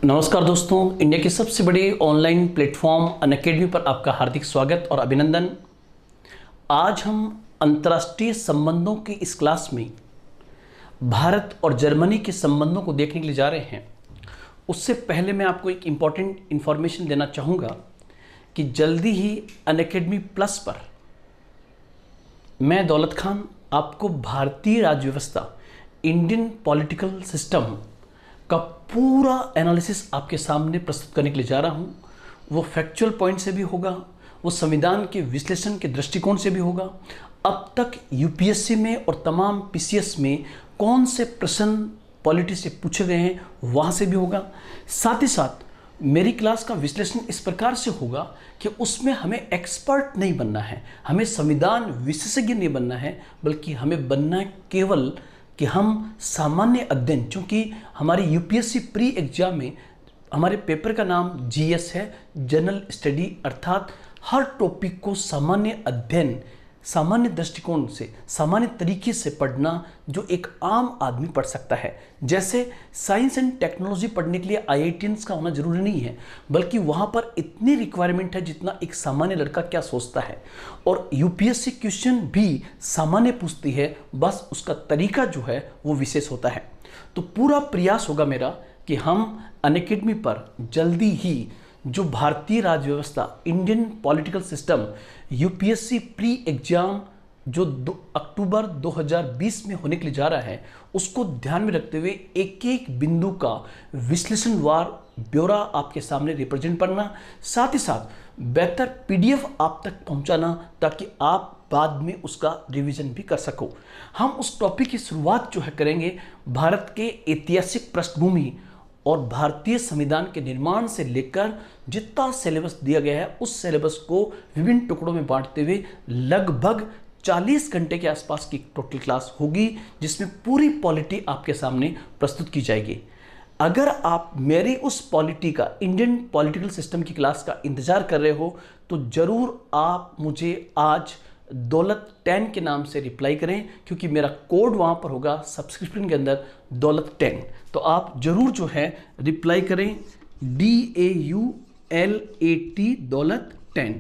नमस्कार दोस्तों, इंडिया के सबसे बड़े ऑनलाइन प्लेटफॉर्म अनअकैडमी पर आपका हार्दिक स्वागत और अभिनंदन। आज हम अंतर्राष्ट्रीय संबंधों की इस क्लास में भारत और जर्मनी के संबंधों को देखने के लिए जा रहे हैं। उससे पहले मैं आपको एक इम्पॉर्टेंट इन्फॉर्मेशन देना चाहूँगा कि जल्दी ही अनअकैडमी प्लस पर मैं दौलत खान आपको भारतीय राज्य व्यवस्था, इंडियन पॉलिटिकल सिस्टम का पूरा एनालिसिस आपके सामने प्रस्तुत करने के लिए जा रहा हूँ। वो फैक्चुअल पॉइंट से भी होगा, वो संविधान के विश्लेषण के दृष्टिकोण से भी होगा। अब तक यूपीएससी में और तमाम पीसीएस में कौन से प्रश्न पॉलिटी से पूछे गए हैं वहाँ से भी होगा। साथ ही साथ मेरी क्लास का विश्लेषण इस प्रकार से होगा कि उसमें हमें एक्सपर्ट नहीं बनना है, हमें संविधान विशेषज्ञ नहीं बनना है, बल्कि हमें बनना है केवल कि हम सामान्य अध्ययन, चूँकि हमारी यूपीएससी प्री एग्जाम में हमारे पेपर का नाम जीएस है, जनरल स्टडी, अर्थात हर टॉपिक को सामान्य अध्ययन, सामान्य दृष्टिकोण से, सामान्य तरीके से पढ़ना जो एक आम आदमी पढ़ सकता है। जैसे साइंस एंड टेक्नोलॉजी पढ़ने के लिए आईआईटियंस का होना जरूरी नहीं है, बल्कि वहाँ पर इतनी रिक्वायरमेंट है जितना एक सामान्य लड़का क्या सोचता है। और यूपीएससी क्वेश्चन भी सामान्य पूछती है, बस उसका तरीका जो है वो विशेष होता है। तो पूरा प्रयास होगा मेरा कि हम अनअकैडमी पर जल्दी ही जो भारतीय राज्य व्यवस्था, Indian political system, UPSC pre exam जो अक्टूबर 2020 में होने के लिए जा रहा है, उसको ध्यान में रखते हुए एक एक बिंदु का विश्लेषणवार ब्यौरा आपके सामने रिप्रेजेंट करना, साथ ही साथ बेहतर पीडीएफ आप तक पहुंचाना ताकि आप बाद में उसका रिवीजन भी कर सको। हम उस टॉपिक की शुरुआत जो है करेंगे भारत के ऐतिहासिक पृष्ठभूमि और भारतीय संविधान के निर्माण से लेकर जितना सिलेबस दिया गया है उस सिलेबस को विभिन्न टुकड़ों में बांटते हुए लगभग 40 घंटे के आसपास की टोटल क्लास होगी, जिसमें पूरी पॉलिटी आपके सामने प्रस्तुत की जाएगी। अगर आप मेरी उस पॉलिटी का, इंडियन पॉलिटिकल सिस्टम की क्लास का इंतजार कर रहे हो तो ज़रूर आप मुझे आज दौलत 10 के नाम से रिप्लाई करें, क्योंकि मेरा कोड वहाँ पर होगा सब्सक्रिप्शन के अंदर दौलत 10। तो आप ज़रूर जो है रिप्लाई करें DAULAT दौलत 10,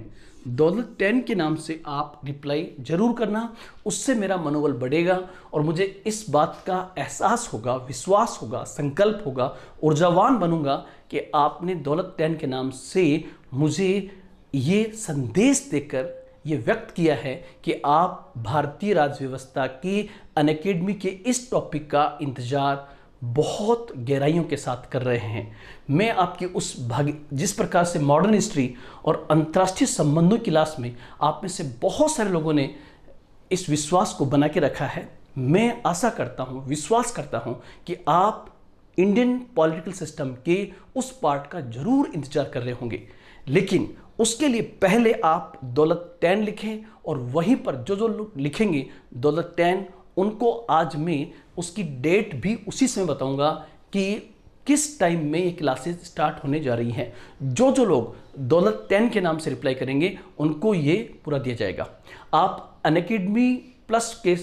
दौलत 10 के नाम से आप रिप्लाई ज़रूर करना। उससे मेरा मनोबल बढ़ेगा और मुझे इस बात का एहसास होगा, विश्वास होगा, संकल्प होगा, ऊर्जावान बनूंगा कि आपने दौलत 10 के नाम से मुझे ये संदेश देकर ये व्यक्त किया है कि आप भारतीय राज्य व्यवस्था की अनअकैडमी के इस टॉपिक का इंतजार बहुत गहराइयों के साथ कर रहे हैं। मैं आपकी उस जिस प्रकार से मॉडर्न हिस्ट्री और अंतर्राष्ट्रीय संबंधों की क्लास में आप में से बहुत सारे लोगों ने इस विश्वास को बना के रखा है, मैं आशा करता हूँ, विश्वास करता हूँ कि आप इंडियन पॉलिटिकल सिस्टम के उस पार्ट का जरूर इंतजार कर रहे होंगे। लेकिन उसके लिए पहले आप दौलत 10 लिखें और वहीं पर जो जो लोग लिखेंगे दौलत 10, उनको आज मैं उसकी डेट भी उसी समय बताऊंगा कि किस टाइम में ये क्लासेस स्टार्ट होने जा रही हैं। जो जो लोग दौलत 10 के नाम से रिप्लाई करेंगे उनको ये पूरा दिया जाएगा। आप अनअकैडमी प्लस के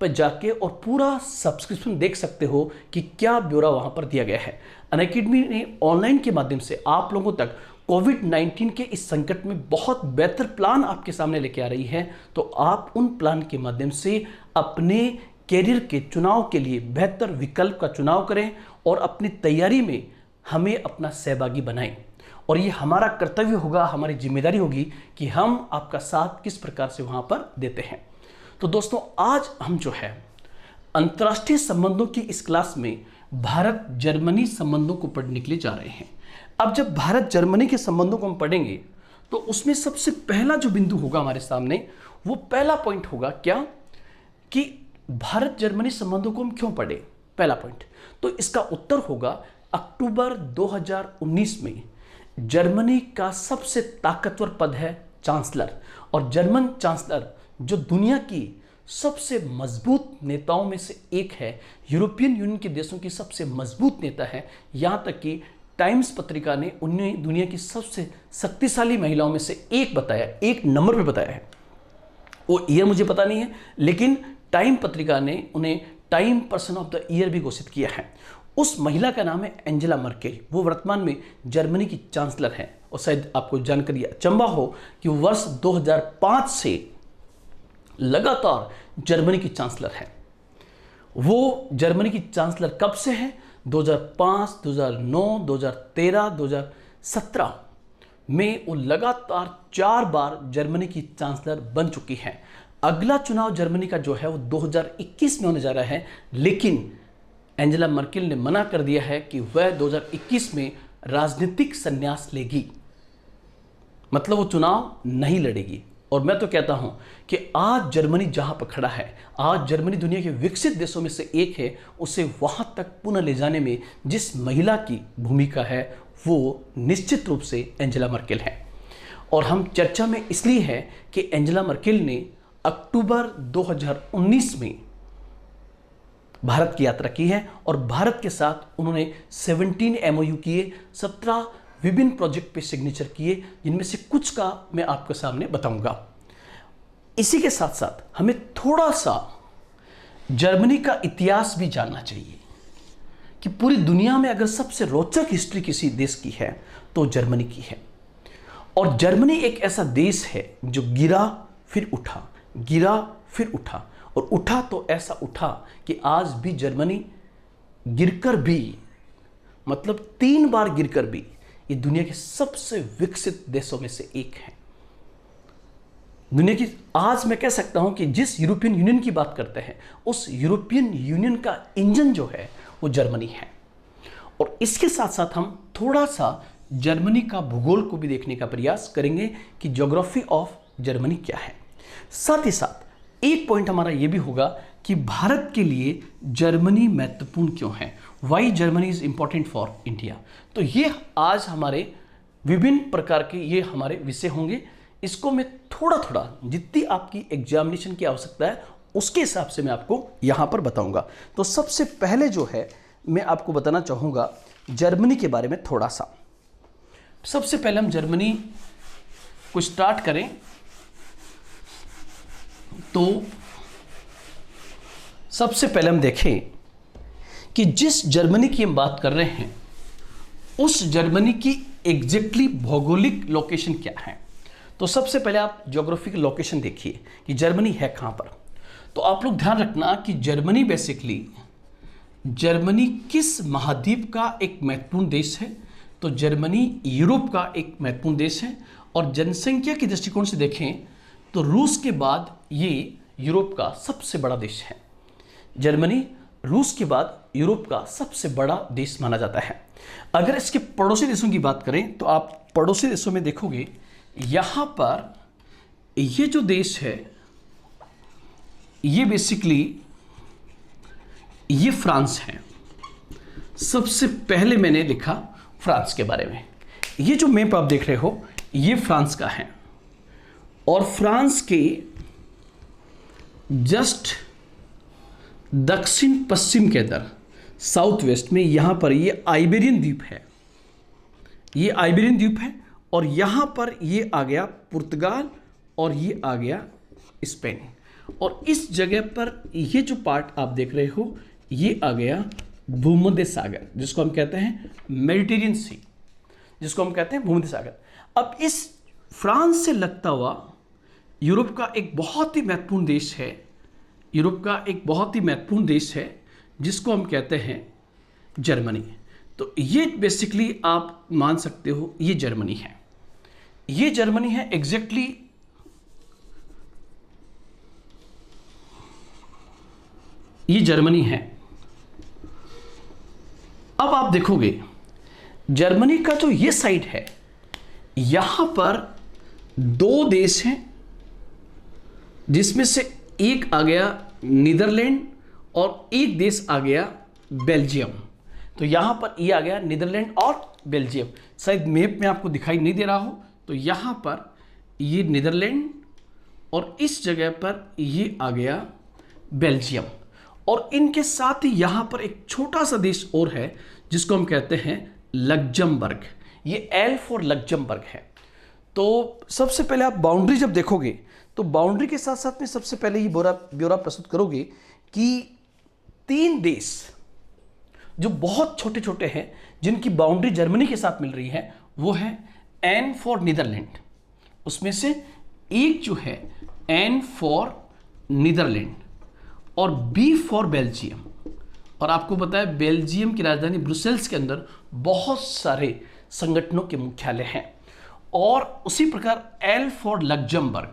पर जाके और पूरा सब्सक्रिप्शन देख सकते हो कि क्या ब्यौरा वहाँ पर दिया गया है। अनअकैडमी ने ऑनलाइन के माध्यम से आप लोगों तक कोविड-19 के इस संकट में बहुत बेहतर प्लान आपके सामने लेके आ रही है। तो आप उन प्लान के माध्यम से अपने कैरियर के चुनाव के लिए बेहतर विकल्प का चुनाव करें और अपनी तैयारी में हमें अपना सहभागी बनाएं। और ये हमारा कर्तव्य होगा, हमारी जिम्मेदारी होगी कि हम आपका साथ किस प्रकार से वहाँ पर देते हैं। तो दोस्तों, आज हम जो है अंतर्राष्ट्रीय संबंधों की इस क्लास में भारत जर्मनी संबंधों को पढ़ने के लिए जा रहे हैं। अब जब भारत जर्मनी के संबंधों को हम पढ़ेंगे तो उसमें सबसे पहला जो बिंदु होगा हमारे सामने, वो पहला पॉइंट होगा क्या कि भारत जर्मनी संबंधों को हम क्यों पढ़े। पहला पॉइंट तो इसका उत्तर होगा अक्टूबर 2019 में जर्मनी का सबसे ताकतवर पद है चांसलर, और जर्मन चांसलर जो दुनिया की सबसे मजबूत नेताओं में से एक है, यूरोपियन यूनियन के देशों की सबसे मजबूत नेता है। यहाँ तक कि टाइम्स पत्रिका ने उन्हें दुनिया की सबसे शक्तिशाली महिलाओं में से एक बताया, एक नंबर पे बताया है। वो ईयर मुझे पता नहीं है, लेकिन टाइम पत्रिका ने उन्हें time person of the year भी घोषित किया है। उस महिला का नाम है एंजेला मर्केल। वो वर्तमान में जर्मनी की चांसलर हैं और शायद आपको जानकर यह अचंभा हो कि वो वर्ष 2005 से लगातार जर्मनी की चांसलर हैं। वो जर्मनी की चांसलर कब से है? 2005, 2009, 2013, 2017 में वो लगातार 4 बार जर्मनी की चांसलर बन चुकी हैं। अगला चुनाव जर्मनी का जो है वो 2021 में होने जा रहा है, लेकिन एंजेला मर्केल ने मना कर दिया है कि वह 2021 में राजनीतिक संन्यास लेगी, मतलब वो चुनाव नहीं लड़ेगी। और मैं तो कहता हूं कि आज जर्मनी जहां पर खड़ा है, आज जर्मनी दुनिया के विकसित देशों में से एक है, उसे वहां तक पुनः ले जाने में जिस महिला की भूमिका है वो निश्चित रूप से एंजेला मर्केल है। और हम चर्चा में इसलिए है कि एंजेला मर्केल ने अक्टूबर 2019 में भारत की यात्रा की है और भारत के साथ उन्होंने 17 MOU किए, 17 विभिन्न प्रोजेक्ट पे सिग्नेचर किए, जिनमें से कुछ का मैं आपके सामने बताऊंगा। इसी के साथ साथ हमें थोड़ा सा जर्मनी का इतिहास भी जानना चाहिए कि पूरी दुनिया में अगर सबसे रोचक हिस्ट्री किसी देश की है तो जर्मनी की है। और जर्मनी एक ऐसा देश है जो गिरा फिर उठा, गिरा फिर उठा, और उठा तो ऐसा उठा कि आज भी जर्मनी गिरकर भी, मतलब 3 बार गिरकर भी, ये दुनिया के सबसे विकसित देशों में से एक है। दुनिया की, आज मैं कह सकता हूं कि जिस यूरोपियन यूनियन की बात करते हैं, उस यूरोपियन यूनियन का इंजन जो है वो जर्मनी है। और इसके साथ साथ हम थोड़ा सा जर्मनी का भूगोल को भी देखने का प्रयास करेंगे कि ज्योग्राफी ऑफ जर्मनी क्या है। साथ ही साथ एक पॉइंट हमारा यह भी होगा कि भारत के लिए जर्मनी महत्वपूर्ण क्यों है, why Germany is important for India. तो ये आज हमारे विभिन्न प्रकार के ये हमारे विषय होंगे। इसको मैं थोड़ा थोड़ा जितनी आपकी एग्जामिनेशन की आवश्यकता है उसके हिसाब से मैं आपको यहाँ पर बताऊँगा। तो सबसे पहले जो है मैं आपको बताना चाहूँगा जर्मनी के बारे में थोड़ा सा। सबसे पहले हम जर्मनी को स्टार्ट करें तो सबसे पहले हम देखें कि जिस जर्मनी की हम बात कर रहे हैं उस जर्मनी की एग्जैक्टली भौगोलिक लोकेशन क्या है। तो सबसे पहले आप ज्योग्राफिकल लोकेशन देखिए कि जर्मनी है कहाँ पर। तो आप लोग ध्यान रखना कि जर्मनी बेसिकली, जर्मनी किस महाद्वीप का एक महत्वपूर्ण देश है। तो जर्मनी यूरोप का एक महत्वपूर्ण देश है और जनसंख्या के दृष्टिकोण से देखें तो रूस के बाद ये यूरोप का सबसे बड़ा देश है। जर्मनी रूस के बाद यूरोप का सबसे बड़ा देश माना जाता है। अगर इसके पड़ोसी देशों की बात करें तो आप पड़ोसी देशों में देखोगे यहाँ पर ये जो देश है ये बेसिकली ये फ्रांस है। सबसे पहले मैंने लिखा फ्रांस के बारे में। ये जो मैप आप देख रहे हो ये फ्रांस का है और फ्रांस के जस्ट दक्षिण पश्चिम के अंदर साउथ वेस्ट में यहाँ पर ये आइबेरियन द्वीप है, ये आइबेरियन द्वीप है और यहाँ पर ये आ गया पुर्तगाल और ये आ गया स्पेन। और इस जगह पर ये जो पार्ट आप देख रहे हो ये आ गया भूमध्य सागर, जिसको हम कहते हैं मेडिटेरियन सी, जिसको हम कहते हैं भूमध्य सागर। अब इस फ्रांस से लगता हुआ यूरोप का एक बहुत ही महत्वपूर्ण देश है, यूरोप का एक बहुत ही महत्वपूर्ण देश है जिसको हम कहते हैं जर्मनी। तो ये बेसिकली आप मान सकते हो ये जर्मनी है, ये जर्मनी है एग्जैक्टली। ये जर्मनी है। अब आप देखोगे जर्मनी का जो ये साइड है यहां पर 2 देश हैं जिसमें से एक आ गया नीदरलैंड और एक देश आ गया बेल्जियम। तो यहां पर ये आ गया नीदरलैंड और बेल्जियम। शायद मैप में आपको दिखाई नहीं दे रहा हो तो यहां पर ये नीदरलैंड और इस जगह पर ये आ गया बेल्जियम। और इनके साथ ही यहां पर एक छोटा सा देश और है जिसको हम कहते हैं लग्जमबर्ग। ये एल फॉर लग्जमबर्ग है। तो सबसे पहले आप बाउंड्री जब देखोगे तो बाउंड्री के साथ साथ में सबसे पहले ये ब्यौरा प्रस्तुत करोगे कि 3 देश जो बहुत छोटे छोटे हैं, जिनकी बाउंड्री जर्मनी के साथ मिल रही है, वो है एन फॉर नीदरलैंड। उसमें से एक जो है एन फॉर नीदरलैंड और बी फॉर बेल्जियम। और आपको पता है बेल्जियम की राजधानी ब्रुसेल्स के अंदर बहुत सारे संगठनों के मुख्यालय हैं। और उसी प्रकार एल फॉर लग्जमबर्ग,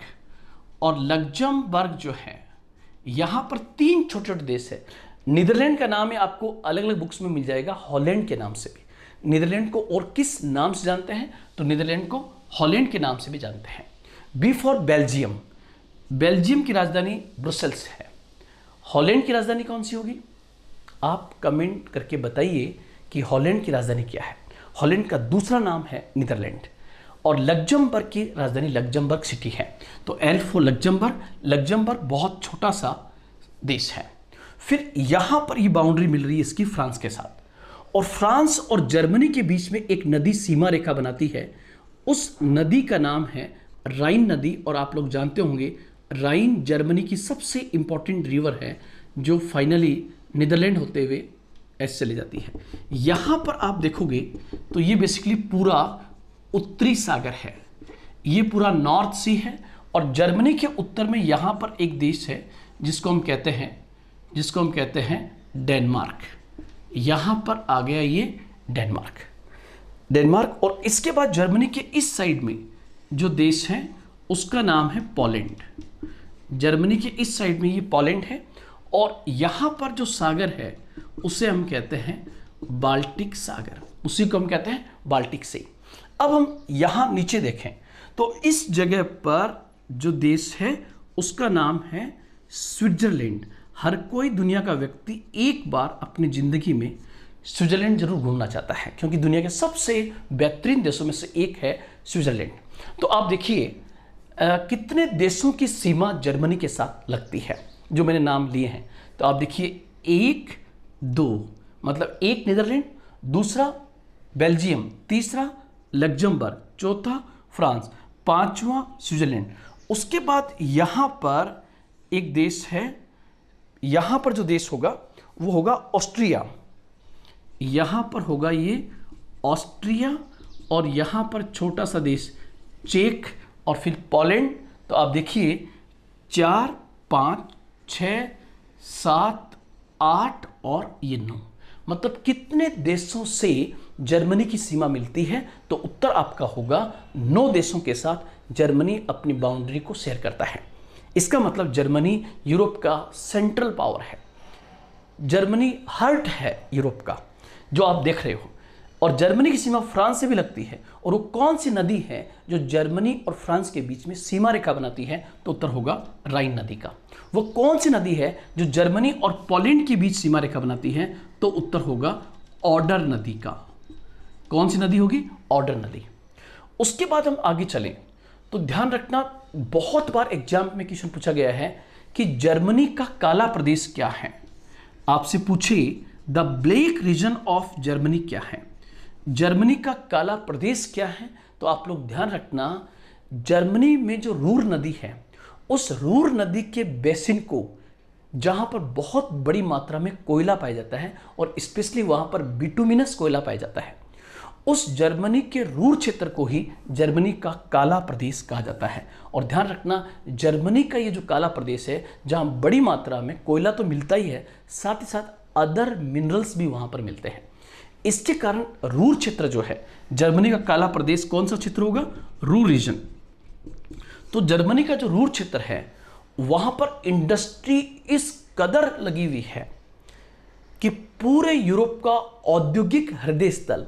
और लग्जमबर्ग जो है यहाँ पर 3 छोटे छोटे देश है। नीदरलैंड का नाम है आपको अलग अलग बुक्स में मिल जाएगा हॉलैंड के नाम से भी। नीदरलैंड को और किस नाम से जानते हैं, तो नीदरलैंड को हॉलैंड के नाम से भी जानते हैं। बी फॉर बेल्जियम, बेल्जियम की राजधानी ब्रुसेल्स है। हॉलैंड की राजधानी कौन सी होगी, आप कमेंट करके बताइए कि हॉलैंड की राजधानी क्या है। हॉलैंड का दूसरा नाम है नीदरलैंड। और लग्जमबर्ग की राजधानी लग्जमबर्ग सिटी है। तो एल फॉर लग्जमबर्ग, लग्जमबर्ग बहुत छोटा सा देश है। फिर यहाँ पर ये बाउंड्री मिल रही है इसकी फ्रांस के साथ, और फ्रांस और जर्मनी के बीच में एक नदी सीमा रेखा बनाती है। उस नदी का नाम है राइन नदी। और आप लोग जानते होंगे राइन जर्मनी की सबसे इंपॉर्टेंट रिवर है, जो फाइनली नीदरलैंड होते हुए ऐसे चली जाती है। यहाँ पर आप देखोगे तो ये बेसिकली पूरा उत्तरी सागर है, ये पूरा नॉर्थ सी है। और जर्मनी के उत्तर में यहाँ पर एक देश है जिसको हम कहते हैं डेनमार्क। यहाँ पर आ गया ये डेनमार्क। और इसके बाद जर्मनी के इस साइड में जो देश है उसका नाम है पोलैंड। जर्मनी के इस साइड में ये पोलैंड है। और यहाँ पर जो सागर है उसे हम कहते हैं बाल्टिक सागर, उसी को हम कहते हैं बाल्टिक सी। अब हम यहाँ नीचे देखें तो इस जगह पर जो देश है उसका नाम है स्विट्जरलैंड। हर कोई दुनिया का व्यक्ति एक बार अपनी ज़िंदगी में स्विट्जरलैंड जरूर घूमना चाहता है, क्योंकि दुनिया के सबसे बेहतरीन देशों में से एक है स्विट्जरलैंड। तो आप देखिए कितने देशों की सीमा जर्मनी के साथ लगती है, जो मैंने नाम लिए हैं। तो आप देखिए 1, 2, मतलब एक नीदरलैंड, दूसरा बेल्जियम, तीसरा लग्जमबर्ग, चौथा फ्रांस, पांचवा स्विट्जरलैंड। उसके बाद यहाँ पर एक देश है, यहाँ पर जो देश होगा वो होगा ऑस्ट्रिया। यहाँ पर होगा ये ऑस्ट्रिया, और यहाँ पर छोटा सा देश चेक, और फिर पोलैंड। तो आप देखिए 4, 5, 6, 7, 8 और ये 9, मतलब कितने देशों से जर्मनी की सीमा मिलती है। तो उत्तर आपका होगा 9 देशों के साथ जर्मनी अपनी बाउंड्री को शेयर करता है। इसका मतलब जर्मनी यूरोप का सेंट्रल पावर है, जर्मनी हार्ट है यूरोप का, जो आप देख रहे हो। और जर्मनी की सीमा फ्रांस से भी लगती है। और वो कौन सी नदी है जो जर्मनी और फ्रांस के बीच में सीमा रेखा बनाती है, तो उत्तर होगा राइन नदी का। वो कौन सी नदी है जो जर्मनी और पोलैंड के बीच सीमा रेखा बनाती है, तो उत्तर होगा ऑडर नदी का। कौन सी नदी होगी, ऑडर नदी। उसके बाद हम आगे चलें तो ध्यान रखना, बहुत बार एग्जाम में क्वेश्चन पूछा गया है कि जर्मनी का काला प्रदेश क्या है। आपसे पूछे the black reason of Germany क्या है, जर्मनी का काला प्रदेश क्या है। तो आप लोग ध्यान रखना, जर्मनी में जो रूर नदी है, उस रूर नदी के बेसिन को, जहां पर बहुत बड़ी मात्रा में कोयला पाया जाता है, और स्पेशली वहां पर बिटुमिनस कोयला पाया जाता है, उस जर्मनी के रूर क्षेत्र को ही जर्मनी का काला प्रदेश कहा जाता है। और ध्यान रखना, जर्मनी का ये जो काला प्रदेश है, जहां बड़ी मात्रा में कोयला तो मिलता ही है, साथ ही साथ अदर मिनरल्स भी वहां पर मिलते हैं। इसके कारण रूर क्षेत्र जो है, जर्मनी का काला प्रदेश कौन सा क्षेत्र होगा, रूर रीजन। तो जर्मनी का जो रूर क्षेत्र है, वहां पर इंडस्ट्री इस कदर लगी हुई है कि पूरे यूरोप का औद्योगिक हृदय स्थल,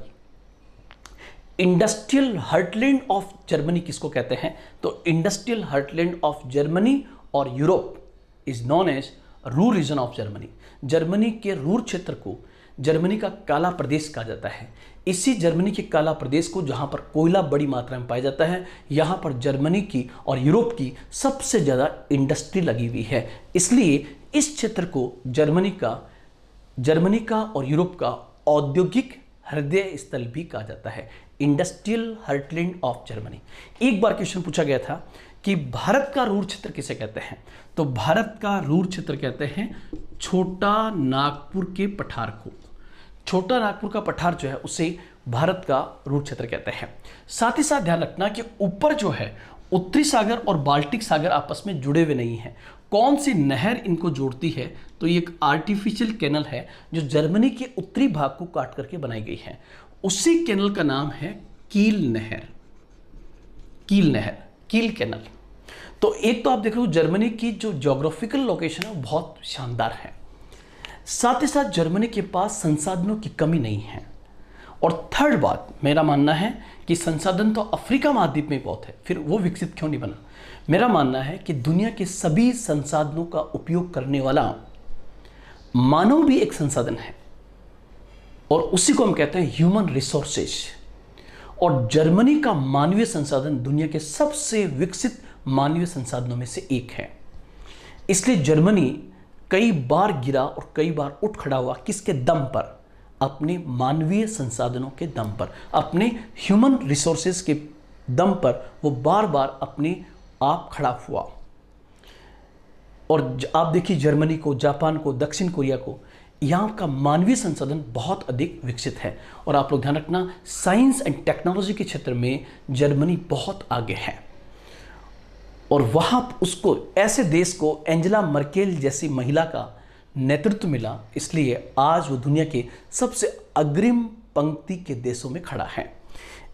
इंडस्ट्रियल हार्टलैंड ऑफ जर्मनी किसको कहते हैं, तो इंडस्ट्रियल हार्टलैंड ऑफ जर्मनी और Europe is known as Ruhr region of Germany. Germany के रूर क्षेत्र को जर्मनी का काला प्रदेश कहा जाता है। इसी जर्मनी के काला प्रदेश को, जहां पर कोयला बड़ी मात्रा में पाया जाता है, यहां पर जर्मनी की और यूरोप की सबसे ज़्यादा इंडस्ट्री लगी हुई है। इसलिए इस क्षेत्र को जर्मनी का और यूरोप का औद्योगिक हृदय स्थल भी कहा जाता है, इंडस्ट्रियल हार्टलैंड ऑफ जर्मनी। एक बार क्वेश्चन पूछा गया था कि भारत का रूर क्षेत्र किसे कहते हैं, तो भारत का रूर क्षेत्र कहते हैं छोटा नागपुर के पठार को। छोटा नागपुर का पठार जो है उसे भारत का रूट क्षेत्र कहते हैं। साथ ही साथ ध्यान रखना कि ऊपर जो है उत्तरी सागर और बाल्टिक सागर आपस में जुड़े हुए नहीं हैं। कौन सी नहर इनको जोड़ती है? तो ये एक आर्टिफिशियल कैनल है जो जर्मनी के उत्तरी भाग को काट करके बनाई गई है। उसी कैनल का नाम है कील नहर, कील नहर, कील कैनल। तो एक तो आप देख रहे हो जर्मनी की जो ज्योग्राफिकल लोकेशन है बहुत शानदार है। साथ ही साथ जर्मनी के पास संसाधनों की कमी नहीं है। और थर्ड बात मेरा मानना है कि संसाधन तो अफ्रीका महाद्वीप में बहुत है, फिर वो विकसित क्यों नहीं बना? मेरा मानना है कि दुनिया के सभी संसाधनों का उपयोग करने वाला मानव भी एक संसाधन है और उसी को हम कहते हैं ह्यूमन रिसोर्सेज। और जर्मनी का मानवीय संसाधन दुनिया के सबसे विकसित मानवीय संसाधनों में से एक है। इसलिए जर्मनी कई बार गिरा और कई बार उठ खड़ा हुआ। किसके दम पर? अपने मानवीय संसाधनों के दम पर, अपने ह्यूमन रिसोर्सेज के दम पर वो बार बार अपने आप खड़ा हुआ। और आप देखिए जर्मनी को, जापान को, दक्षिण कोरिया को, यहाँ का मानवीय संसाधन बहुत अधिक विकसित है। और आप लोग ध्यान रखना साइंस एंड टेक्नोलॉजी के क्षेत्र में जर्मनी बहुत आगे है। और वहाँ उसको, ऐसे देश को एंजेला मर्केल जैसी महिला का नेतृत्व मिला, इसलिए आज वो दुनिया के सबसे अग्रिम पंक्ति के देशों में खड़ा है।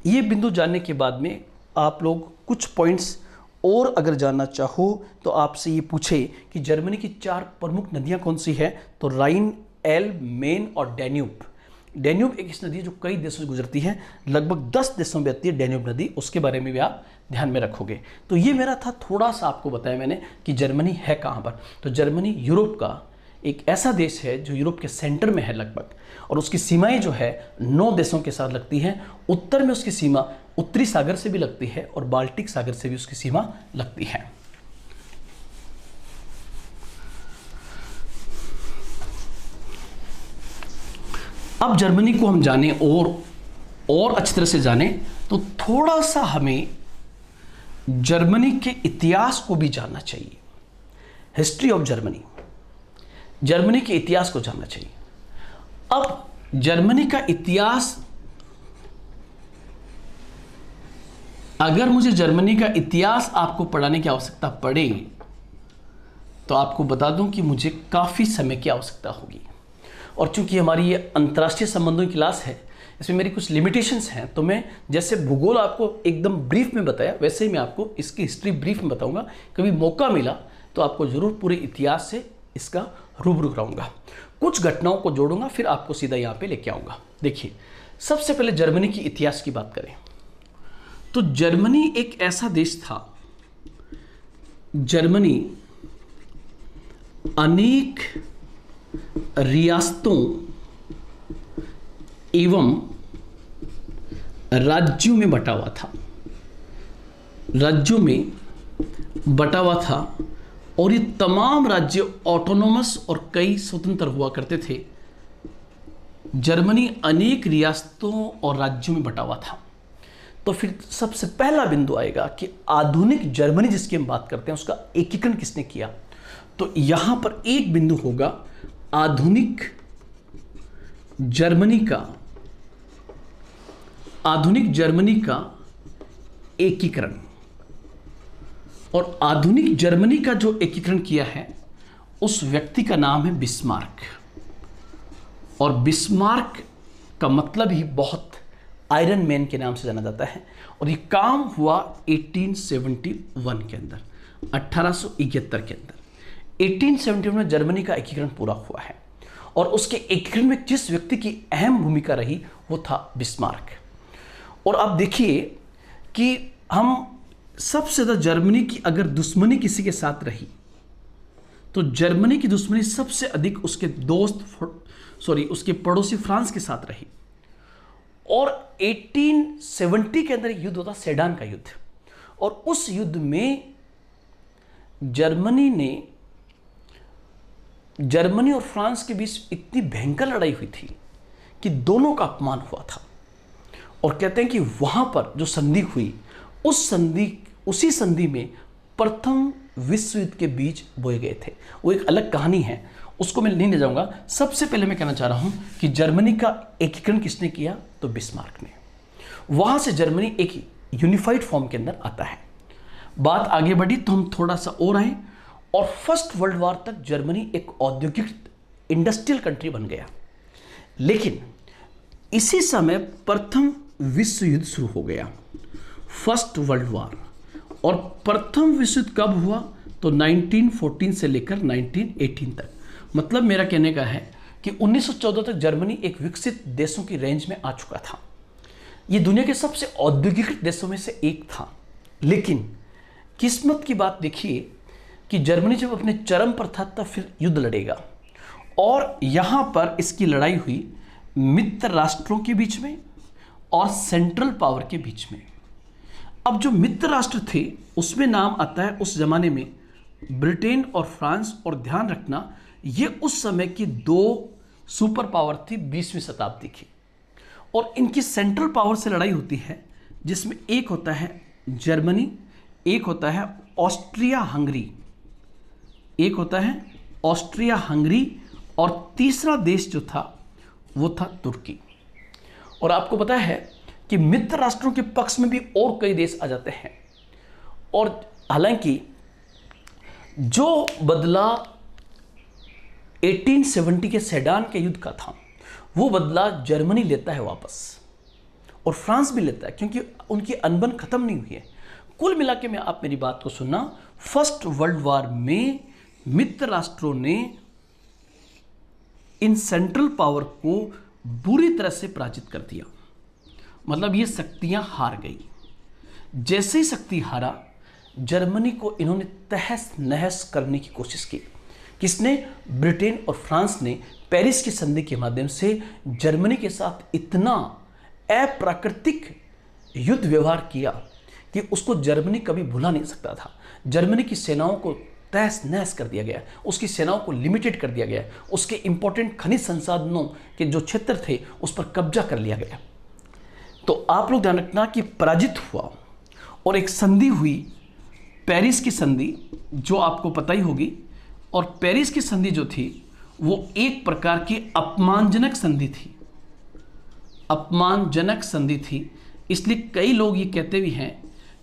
ये बिंदु जानने के बाद में आप लोग कुछ पॉइंट्स और अगर जानना चाहो तो आपसे ये पूछे कि जर्मनी की 4 प्रमुख नदियाँ कौन सी है? तो राइन, एल्ब, मेन और डैन्यूब। डैन्यूब एक ऐसी नदी है जो कई देशों से गुजरती है, लगभग 10 देशों में आती है डैन्यूब नदी, उसके बारे में भी आप ध्यान में रखोगे। तो ये मेरा था, थोड़ा सा आपको बताया मैंने कि जर्मनी है कहाँ पर। तो जर्मनी यूरोप का एक ऐसा देश है जो यूरोप के सेंटर में है लगभग, और उसकी सीमाएं जो है 9 देशों के साथ लगती हैं। उत्तर में उसकी सीमा उत्तरी सागर से भी लगती है और बाल्टिक सागर से भी उसकी सीमा लगती है। अब जर्मनी को हम जाने और अच्छी तरह से जाने तो थोड़ा सा हमें जर्मनी के इतिहास को भी जानना चाहिए। हिस्ट्री ऑफ जर्मनी, जर्मनी के इतिहास को जानना चाहिए। अब जर्मनी का इतिहास, अगर मुझे जर्मनी का इतिहास आपको पढ़ाने की आवश्यकता पड़े तो आपको बता दूं कि मुझे काफ़ी समय की आवश्यकता होगी। और चूंकि हमारी ये अंतर्राष्ट्रीय संबंधों की क्लास है, इसमें मेरी कुछ लिमिटेशंस हैं, तो मैं जैसे भूगोल आपको एकदम ब्रीफ में बताया वैसे ही मैं आपको इसकी हिस्ट्री ब्रीफ में बताऊंगा। कभी मौका मिला तो आपको ज़रूर पूरे इतिहास से इसका रूबरू कराऊंगा, कुछ घटनाओं को जोड़ूंगा, फिर आपको सीधा यहाँ पे लेके आऊँगा। देखिए, सबसे पहले जर्मनी की इतिहास की बात करें तो जर्मनी एक ऐसा देश था, जर्मनी अनेक रियासतों एवं राज्यों में बटा हुआ था, और ये तमाम राज्य ऑटोनोमस और कई स्वतंत्र हुआ करते थे। जर्मनी अनेक रियासतों और राज्यों में बटा हुआ था। तो फिर सबसे पहला बिंदु आएगा कि आधुनिक जर्मनी जिसकी हम बात करते हैं उसका एकीकरण किसने किया? तो यहां पर एक बिंदु होगा आधुनिक जर्मनी का एकीकरण। और आधुनिक जर्मनी का जो एकीकरण किया है उस व्यक्ति का नाम है बिस्मार्क। और बिस्मार्क का मतलब ही बहुत आयरन मैन के नाम से जाना जाता है। और ये काम हुआ 1871 के अंदर, 1871 के अंदर 1871 में जर्मनी का एकीकरण पूरा हुआ है। और उसके एकीकरण में जिस व्यक्ति की अहम भूमिका रही वो था बिस्मार्क। और आप देखिए कि हम सबसे ज़्यादा जर्मनी की अगर दुश्मनी किसी के साथ रही तो जर्मनी की दुश्मनी सबसे अधिक उसके उसके पड़ोसी फ्रांस के साथ रही। और 1870 के अंदर एक युद्ध होता, सेडान का युद्ध। और उस युद्ध में जर्मनी और फ्रांस के बीच इतनी भयंकर लड़ाई हुई थी कि दोनों का अपमान हुआ था। और कहते हैं कि वहां पर जो संधि हुई उसी संधि में प्रथम विश्व युद्ध के बीज बोए गए थे। वो एक अलग कहानी है उसको मैं नहीं ले जाऊंगा। सबसे पहले मैं कहना चाह रहा हूं कि जर्मनी का एकीकरण किसने किया, तो बिस्मार्क ने। वहां से जर्मनी एक यूनिफाइड फॉर्म के अंदर आता है। बात आगे बढ़ी तो हम थोड़ा सा और आए, और फर्स्ट वर्ल्ड वॉर तक जर्मनी एक औद्योगिक इंडस्ट्रियल कंट्री बन गया। लेकिन इसी समय प्रथम विश्व युद्ध शुरू हो गया, फर्स्ट वर्ल्ड वॉर। और प्रथम विश्व युद्ध कब हुआ, तो 1914 से लेकर 1918 तक। मतलब मेरा कहने का है कि 1914 तक जर्मनी एक विकसित देशों की रेंज में आ चुका था। ये दुनिया के सबसे औद्योगिक देशों में से एक था। लेकिन किस्मत की बात देखिए कि जर्मनी जब अपने चरम पर था तब फिर युद्ध लड़ेगा, और यहां पर इसकी लड़ाई हुई मित्र राष्ट्रों के बीच में और सेंट्रल पावर के बीच में। अब जो मित्र राष्ट्र थे उसमें नाम आता है उस जमाने में ब्रिटेन और फ्रांस। और ध्यान रखना ये उस समय की दो सुपर पावर थी 20वीं शताब्दी की। और इनकी सेंट्रल पावर से लड़ाई होती है, जिसमें एक होता है जर्मनी, एक होता है ऑस्ट्रिया हंगरी, एक होता है ऑस्ट्रिया हंगरी, और तीसरा देश जो था वो था तुर्की। और आपको पता है कि मित्र राष्ट्रों के पक्ष में भी और कई देश आ जाते हैं। और हालांकि जो बदला 1870 के सेडान के युद्ध का था वो बदला जर्मनी लेता है वापस, और फ्रांस भी लेता है, क्योंकि उनकी अनबन खत्म नहीं हुई है। कुल मिला के में आप मेरी बात को सुनना, फर्स्ट वर्ल्ड वॉर में मित्र राष्ट्रों ने इन सेंट्रल पावर को बुरी तरह से पराजित कर दिया। मतलब ये शक्तियां हार गई। जैसे ही शक्ति हारा, जर्मनी को इन्होंने तहस नहस करने की कोशिश की। किसने? ब्रिटेन और फ्रांस ने पेरिस की संधि के माध्यम से जर्मनी के साथ इतना अप्राकृतिक युद्ध व्यवहार किया कि उसको जर्मनी कभी भुला नहीं सकता था। जर्मनी की सेनाओं को तहस नहस कर दिया गया, उसकी सेनाओं को लिमिटेड कर दिया गया, उसके इंपॉर्टेंट खनिज संसाधनों के जो क्षेत्र थे उस पर कब्जा कर लिया गया। तो आप लोग ध्यान रखना कि पराजित हुआ और एक संधि हुई, पेरिस की संधि, जो आपको पता ही होगी। और पेरिस की संधि जो थी वो एक प्रकार की अपमानजनक संधि थी, अपमानजनक संधि थी। इसलिए कई लोग ये कहते भी हैं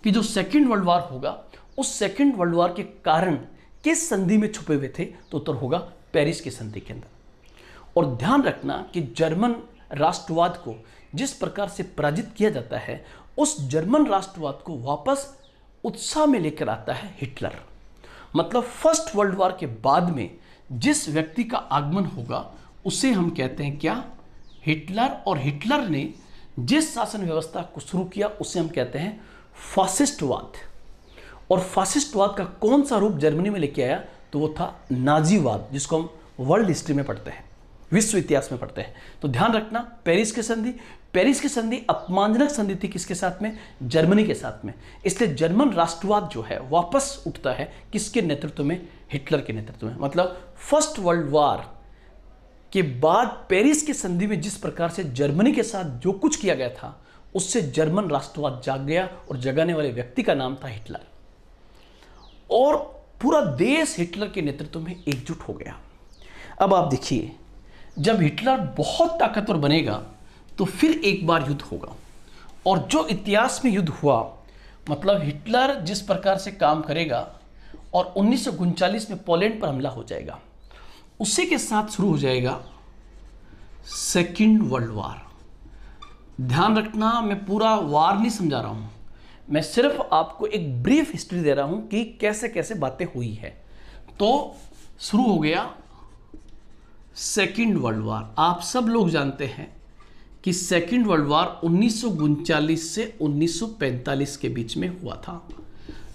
कि जो सेकेंड वर्ल्ड वॉर होगा उस सेकेंड वर्ल्ड वॉर के कारण किस संधि में छुपे हुए थे, तो उत्तर होगा पेरिस की संधि के अंदर। और ध्यान रखना कि जर्मन राष्ट्रवाद को जिस प्रकार से पराजित किया जाता है, उस जर्मन राष्ट्रवाद को वापस उत्साह में लेकर आता है हिटलर। मतलब फर्स्ट वर्ल्ड वॉर के बाद में जिस व्यक्ति का आगमन होगा उसे हम कहते हैं क्या? हिटलर। और हिटलर ने जिस शासन व्यवस्था को शुरू किया उसे हम कहते हैं फासिस्टवाद। और फासिस्टवाद का कौन सा रूप जर्मनी में लेके आया? तो वो था नाजीवाद, जिसको हम वर्ल्ड हिस्ट्री में पढ़ते हैं, विश्व इतिहास में पढ़ते हैं। तो ध्यान रखना, पेरिस की संधि, पेरिस की संधि अपमानजनक संधि थी। किसके साथ में? जर्मनी के साथ में। इसलिए जर्मन राष्ट्रवाद जो है वापस उठता है किसके नेतृत्व में? हिटलर के नेतृत्व में। मतलब फर्स्ट वर्ल्ड वॉर के बाद पेरिस की संधि में जिस प्रकार से जर्मनी के साथ जो कुछ किया गया था उससे जर्मन राष्ट्रवाद जाग गया, और जगाने वाले व्यक्ति का नाम था हिटलर। और पूरा देश हिटलर के नेतृत्व में एकजुट हो गया। अब आप देखिए, जब हिटलर बहुत ताकतवर बनेगा तो फिर एक बार युद्ध होगा। और जो इतिहास में युद्ध हुआ, मतलब हिटलर जिस प्रकार से काम करेगा और 1939 में पोलैंड पर हमला हो जाएगा, उसी के साथ शुरू हो जाएगा सेकेंड वर्ल्ड वॉर। ध्यान रखना, मैं पूरा वार नहीं समझा रहा हूँ, मैं सिर्फ आपको एक ब्रीफ हिस्ट्री दे रहा हूँ कि कैसे कैसे बातें हुई है। तो शुरू हो गया सेकेंड वर्ल्ड वॉर। आप सब लोग जानते हैं कि सेकेंड वर्ल्ड वॉर 1939 से 1945 के बीच में हुआ था,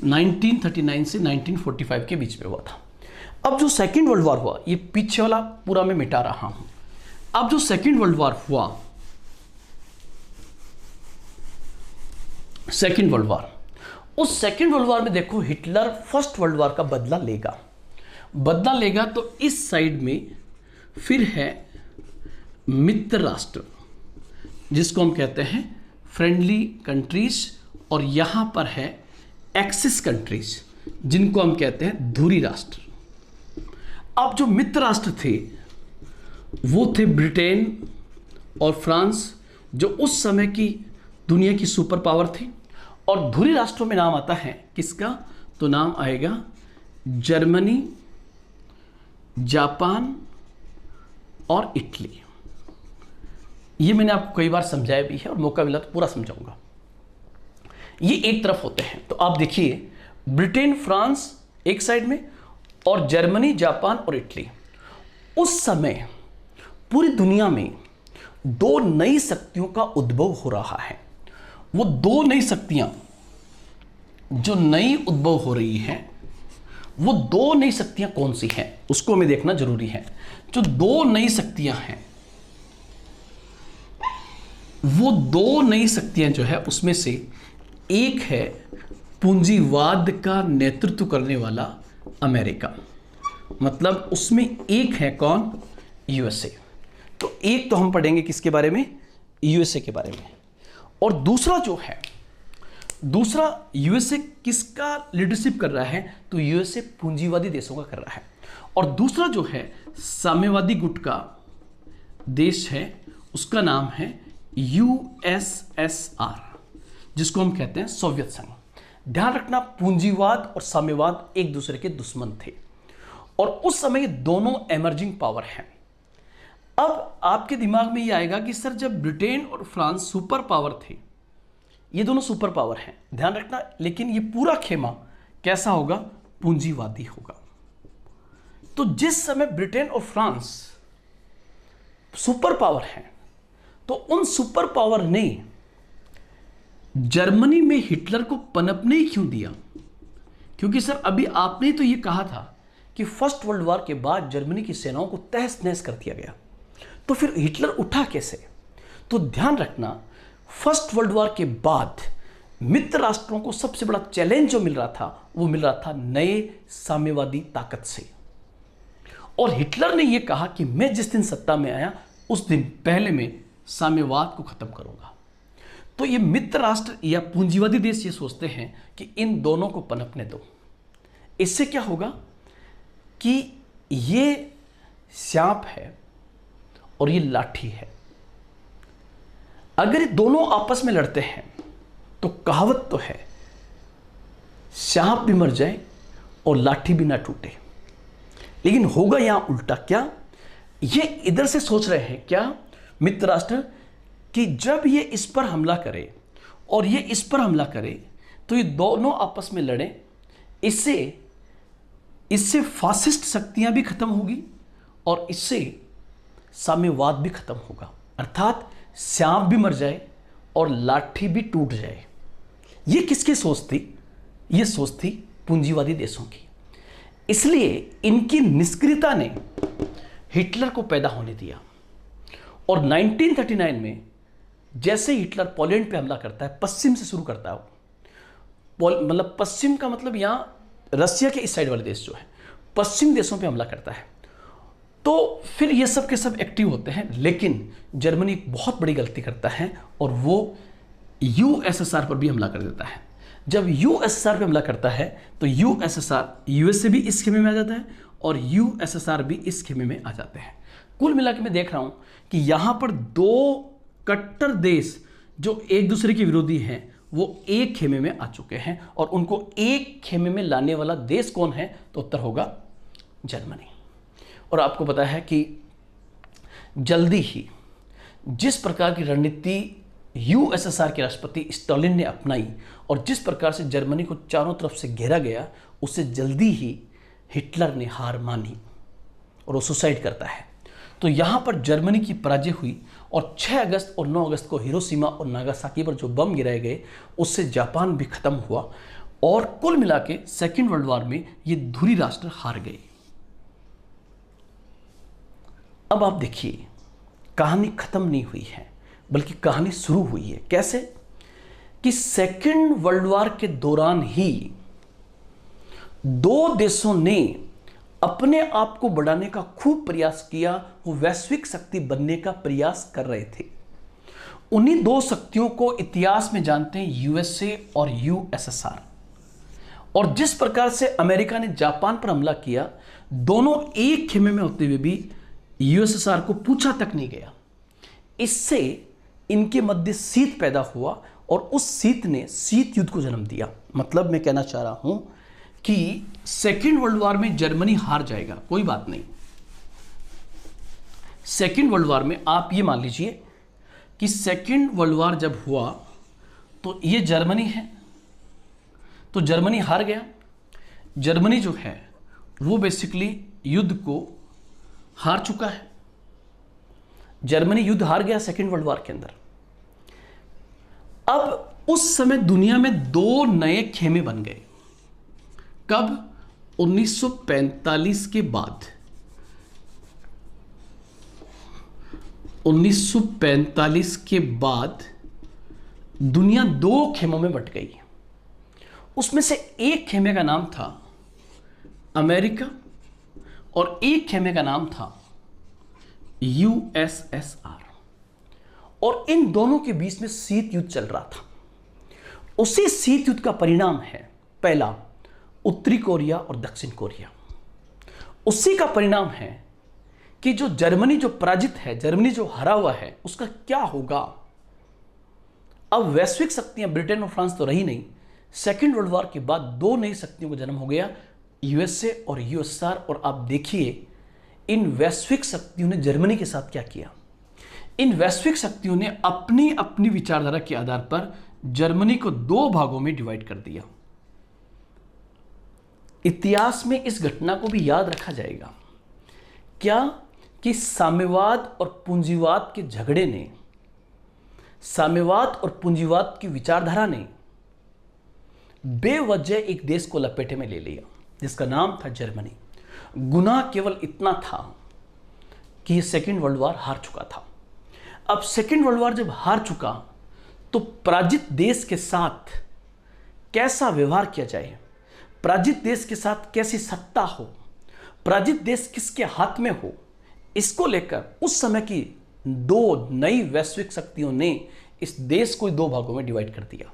1939 से 1945 के बीच में हुआ था। अब जो सेकेंड वर्ल्ड वॉर हुआ, ये पीछे वाला पूरा मैं मिटा रहा हूं। अब जो सेकेंड वर्ल्ड वॉर हुआ, सेकेंड वर्ल्ड वॉर, उस सेकेंड वर्ल्ड वॉर में देखो हिटलर फर्स्ट वर्ल्ड वॉर का बदला लेगा। बदला लेगा तो इस साइड में फिर है मित्र राष्ट्र, जिसको हम कहते हैं फ्रेंडली कंट्रीज, और यहां पर है एक्सिस कंट्रीज, जिनको हम कहते हैं धुरी राष्ट्र। अब जो मित्र राष्ट्र थे वो थे ब्रिटेन और फ्रांस, जो उस समय की दुनिया की सुपर पावर थी। और धुरी राष्ट्रों में नाम आता है किसका? तो नाम आएगा जर्मनी, जापान और इटली। ये मैंने आपको कई बार समझाया भी है और मौका मिला तो पूरा समझाऊंगा। ये एक तरफ होते हैं, तो आप देखिए ब्रिटेन फ्रांस एक साइड में और जर्मनी, जापान और इटली। उस समय पूरी दुनिया में दो नई शक्तियों का उद्भव हो रहा है। वो दो नई शक्तियां जो नई उद्भव हो रही हैं, वो दो नई शक्तियां कौन सी हैं उसको हमें देखना जरूरी है। जो दो नई शक्तियां हैं, वो दो नई शक्तियां जो है उसमें से एक है पूंजीवाद का नेतृत्व करने वाला अमेरिका, मतलब उसमें एक है कौन? यूएसए। तो एक तो हम पढ़ेंगे किसके बारे में? यूएसए के बारे में। और दूसरा जो है, दूसरा यूएसए किसका लीडरशिप कर रहा है? तो यूएसए पूंजीवादी देशों का कर रहा है। और दूसरा जो है साम्यवादी गुट का देश है, उसका नाम है यूएसएसआर, जिसको हम कहते हैं सोवियत संघ। ध्यान रखना, पूंजीवाद और साम्यवाद एक दूसरे के दुश्मन थे और उस समय ये दोनों एमर्जिंग पावर हैं। अब आपके दिमाग में ये आएगा कि सर जब ब्रिटेन और फ्रांस सुपर पावर थे, ये दोनों सुपर पावर हैं, ध्यान रखना, लेकिन ये पूरा खेमा कैसा होगा? पूंजीवादी होगा। तो जिस समय ब्रिटेन और फ्रांस सुपर पावर हैं, तो उन सुपर पावर ने जर्मनी में हिटलर को पनपने ही क्यों दिया? क्योंकि सर अभी आपने तो ये कहा था कि फर्स्ट वर्ल्ड वॉर के बाद जर्मनी की सेनाओं को तहस नहस कर दिया गया, तो फिर हिटलर उठा कैसे? तो ध्यान रखना, फर्स्ट वर्ल्ड वॉर के बाद मित्र राष्ट्रों को सबसे बड़ा चैलेंज जो मिल रहा था, वो मिल रहा था नए साम्यवादी ताकत से। और हिटलर ने यह कहा कि मैं जिस दिन सत्ता में आया उस दिन पहले मैं साम्यवाद को खत्म करूंगा। तो ये मित्र राष्ट्र या पूंजीवादी देश ये सोचते हैं कि इन दोनों को पनपने दो। इससे क्या होगा कि ये सांप है और ये लाठी है, अगर ये दोनों आपस में लड़ते हैं तो कहावत तो है, सांप भी मर जाए और लाठी भी ना टूटे। लेकिन होगा यहां उल्टा। क्या ये इधर से सोच रहे हैं क्या मित्र राष्ट्र कि जब ये इस पर हमला करे और ये इस पर हमला करे तो ये दोनों आपस में लड़ें, इससे फासिस्ट शक्तियां भी खत्म होगी और इससे साम्यवाद भी खत्म होगा, अर्थात सांप भी मर जाए और लाठी भी टूट जाए। ये किसकी सोच थी? ये सोच थी पूंजीवादी देशों की। इसलिए इनकी निष्क्रियता ने हिटलर को पैदा होने दिया। और 1939 में जैसे हिटलर पोलैंड पे हमला करता है, पश्चिम से शुरू करता है, मतलब पश्चिम का मतलब यहाँ रसिया के इस साइड वाले देश जो है, पश्चिम देशों पे हमला करता है, तो फिर ये सब के सब एक्टिव होते हैं। लेकिन जर्मनी एक बहुत बड़ी गलती करता है और वो यूएसएसआर पर भी हमला कर देता है। जब यूएसएसआर पे हमला करता है तो यूएसएसआर, यूएसए भी इस खेमे में आ जाता है और यूएसएसआर भी इस खेमे में आ जाते हैं। कुल मिला के मैं देख रहा हूं कि यहां पर दो कट्टर देश जो एक दूसरे के विरोधी हैं वो एक खेमे में आ चुके हैं और उनको एक खेमे में लाने वाला देश कौन है? तो उत्तर होगा जर्मनी। और आपको पता है कि जल्दी ही जिस प्रकार की रणनीति यूएसएसआर के राष्ट्रपति स्टालिन ने अपनाई और जिस प्रकार से जर्मनी को चारों तरफ से घेरा गया, उससे जल्दी ही हिटलर ने हार मानी और वो सुसाइड करता है। तो यहाँ पर जर्मनी की पराजय हुई और 6 अगस्त और 9 अगस्त को हिरोशिमा और नागासाकी पर जो बम गिराए गए उससे जापान भी खत्म हुआ और कुल मिला के सेकेंड वर्ल्ड वॉर में ये धुरी राष्ट्र हार गए। अब आप देखिए, कहानी खत्म नहीं हुई है बल्कि कहानी शुरू हुई है। कैसे? कि सेकेंड वर्ल्ड वॉर के दौरान ही दो देशों ने अपने आप को बढ़ाने का खूब प्रयास किया, वो वैश्विक शक्ति बनने का प्रयास कर रहे थे। उन्हीं दो शक्तियों को इतिहास में जानते हैं यूएसए और यूएसएसआर। और जिस प्रकार से अमेरिका ने जापान पर हमला किया, दोनों एक खेमे में होते हुए भी यूएसएसआर को पूछा तक नहीं गया। इससे इनके मध्य शीत पैदा हुआ और उस शीत ने शीत युद्ध को जन्म दिया। मतलब मैं कहना चाह रहा हूं कि सेकेंड वर्ल्ड वॉर में जर्मनी हार जाएगा, कोई बात नहीं। सेकेंड वर्ल्ड वॉर में आप ये मान लीजिए कि सेकेंड वर्ल्ड वॉर जब हुआ तो ये जर्मनी है, तो जर्मनी हार गया। जर्मनी जो है वो बेसिकली युद्ध को हार चुका है। जर्मनी युद्ध हार गया सेकेंड वर्ल्ड वॉर के अंदर। अब उस समय दुनिया में दो नए खेमे बन गए। कब? 1945 के बाद। 1945 के बाद दुनिया दो खेमों में बट गई। उसमें से एक खेमे का नाम था अमेरिका और एक खेमे का नाम था यूएसएसआर। और इन दोनों के बीच में शीत युद्ध चल रहा था। उसी शीत युद्ध का परिणाम है पहला उत्तरी कोरिया और दक्षिण कोरिया। उसी का परिणाम है कि जो जर्मनी जो पराजित है, जर्मनी जो हरा हुआ है, उसका क्या होगा। अब वैश्विक शक्तियां ब्रिटेन और फ्रांस तो रही नहीं। सेकेंड वर्ल्ड वॉर के बाद दो नई शक्तियों का जन्म हो गया, यूएसए और यूएसएसआर। और आप देखिए इन वैश्विक शक्तियों ने जर्मनी के साथ क्या किया। इन वैश्विक शक्तियों ने अपनी अपनी विचारधारा के आधार पर जर्मनी को दो भागों में डिवाइड कर दिया। इतिहास में इस घटना को भी याद रखा जाएगा क्या कि साम्यवाद और पूंजीवाद के झगड़े ने, साम्यवाद और पूंजीवाद की विचारधारा ने बेवजह एक देश को लपेटे में ले लिया जिसका नाम था जर्मनी। गुनाह केवल इतना था कि यह सेकेंड वर्ल्ड वॉर हार चुका था। अब सेकेंड वर्ल्ड वॉर जब हार चुका तो पराजित देश के साथ कैसा व्यवहार किया जाए, पराजित देश के साथ कैसी सत्ता हो, पराजित देश किसके हाथ में हो, इसको लेकर उस समय की दो नई वैश्विक शक्तियों ने इस देश को दो भागों में डिवाइड कर दिया।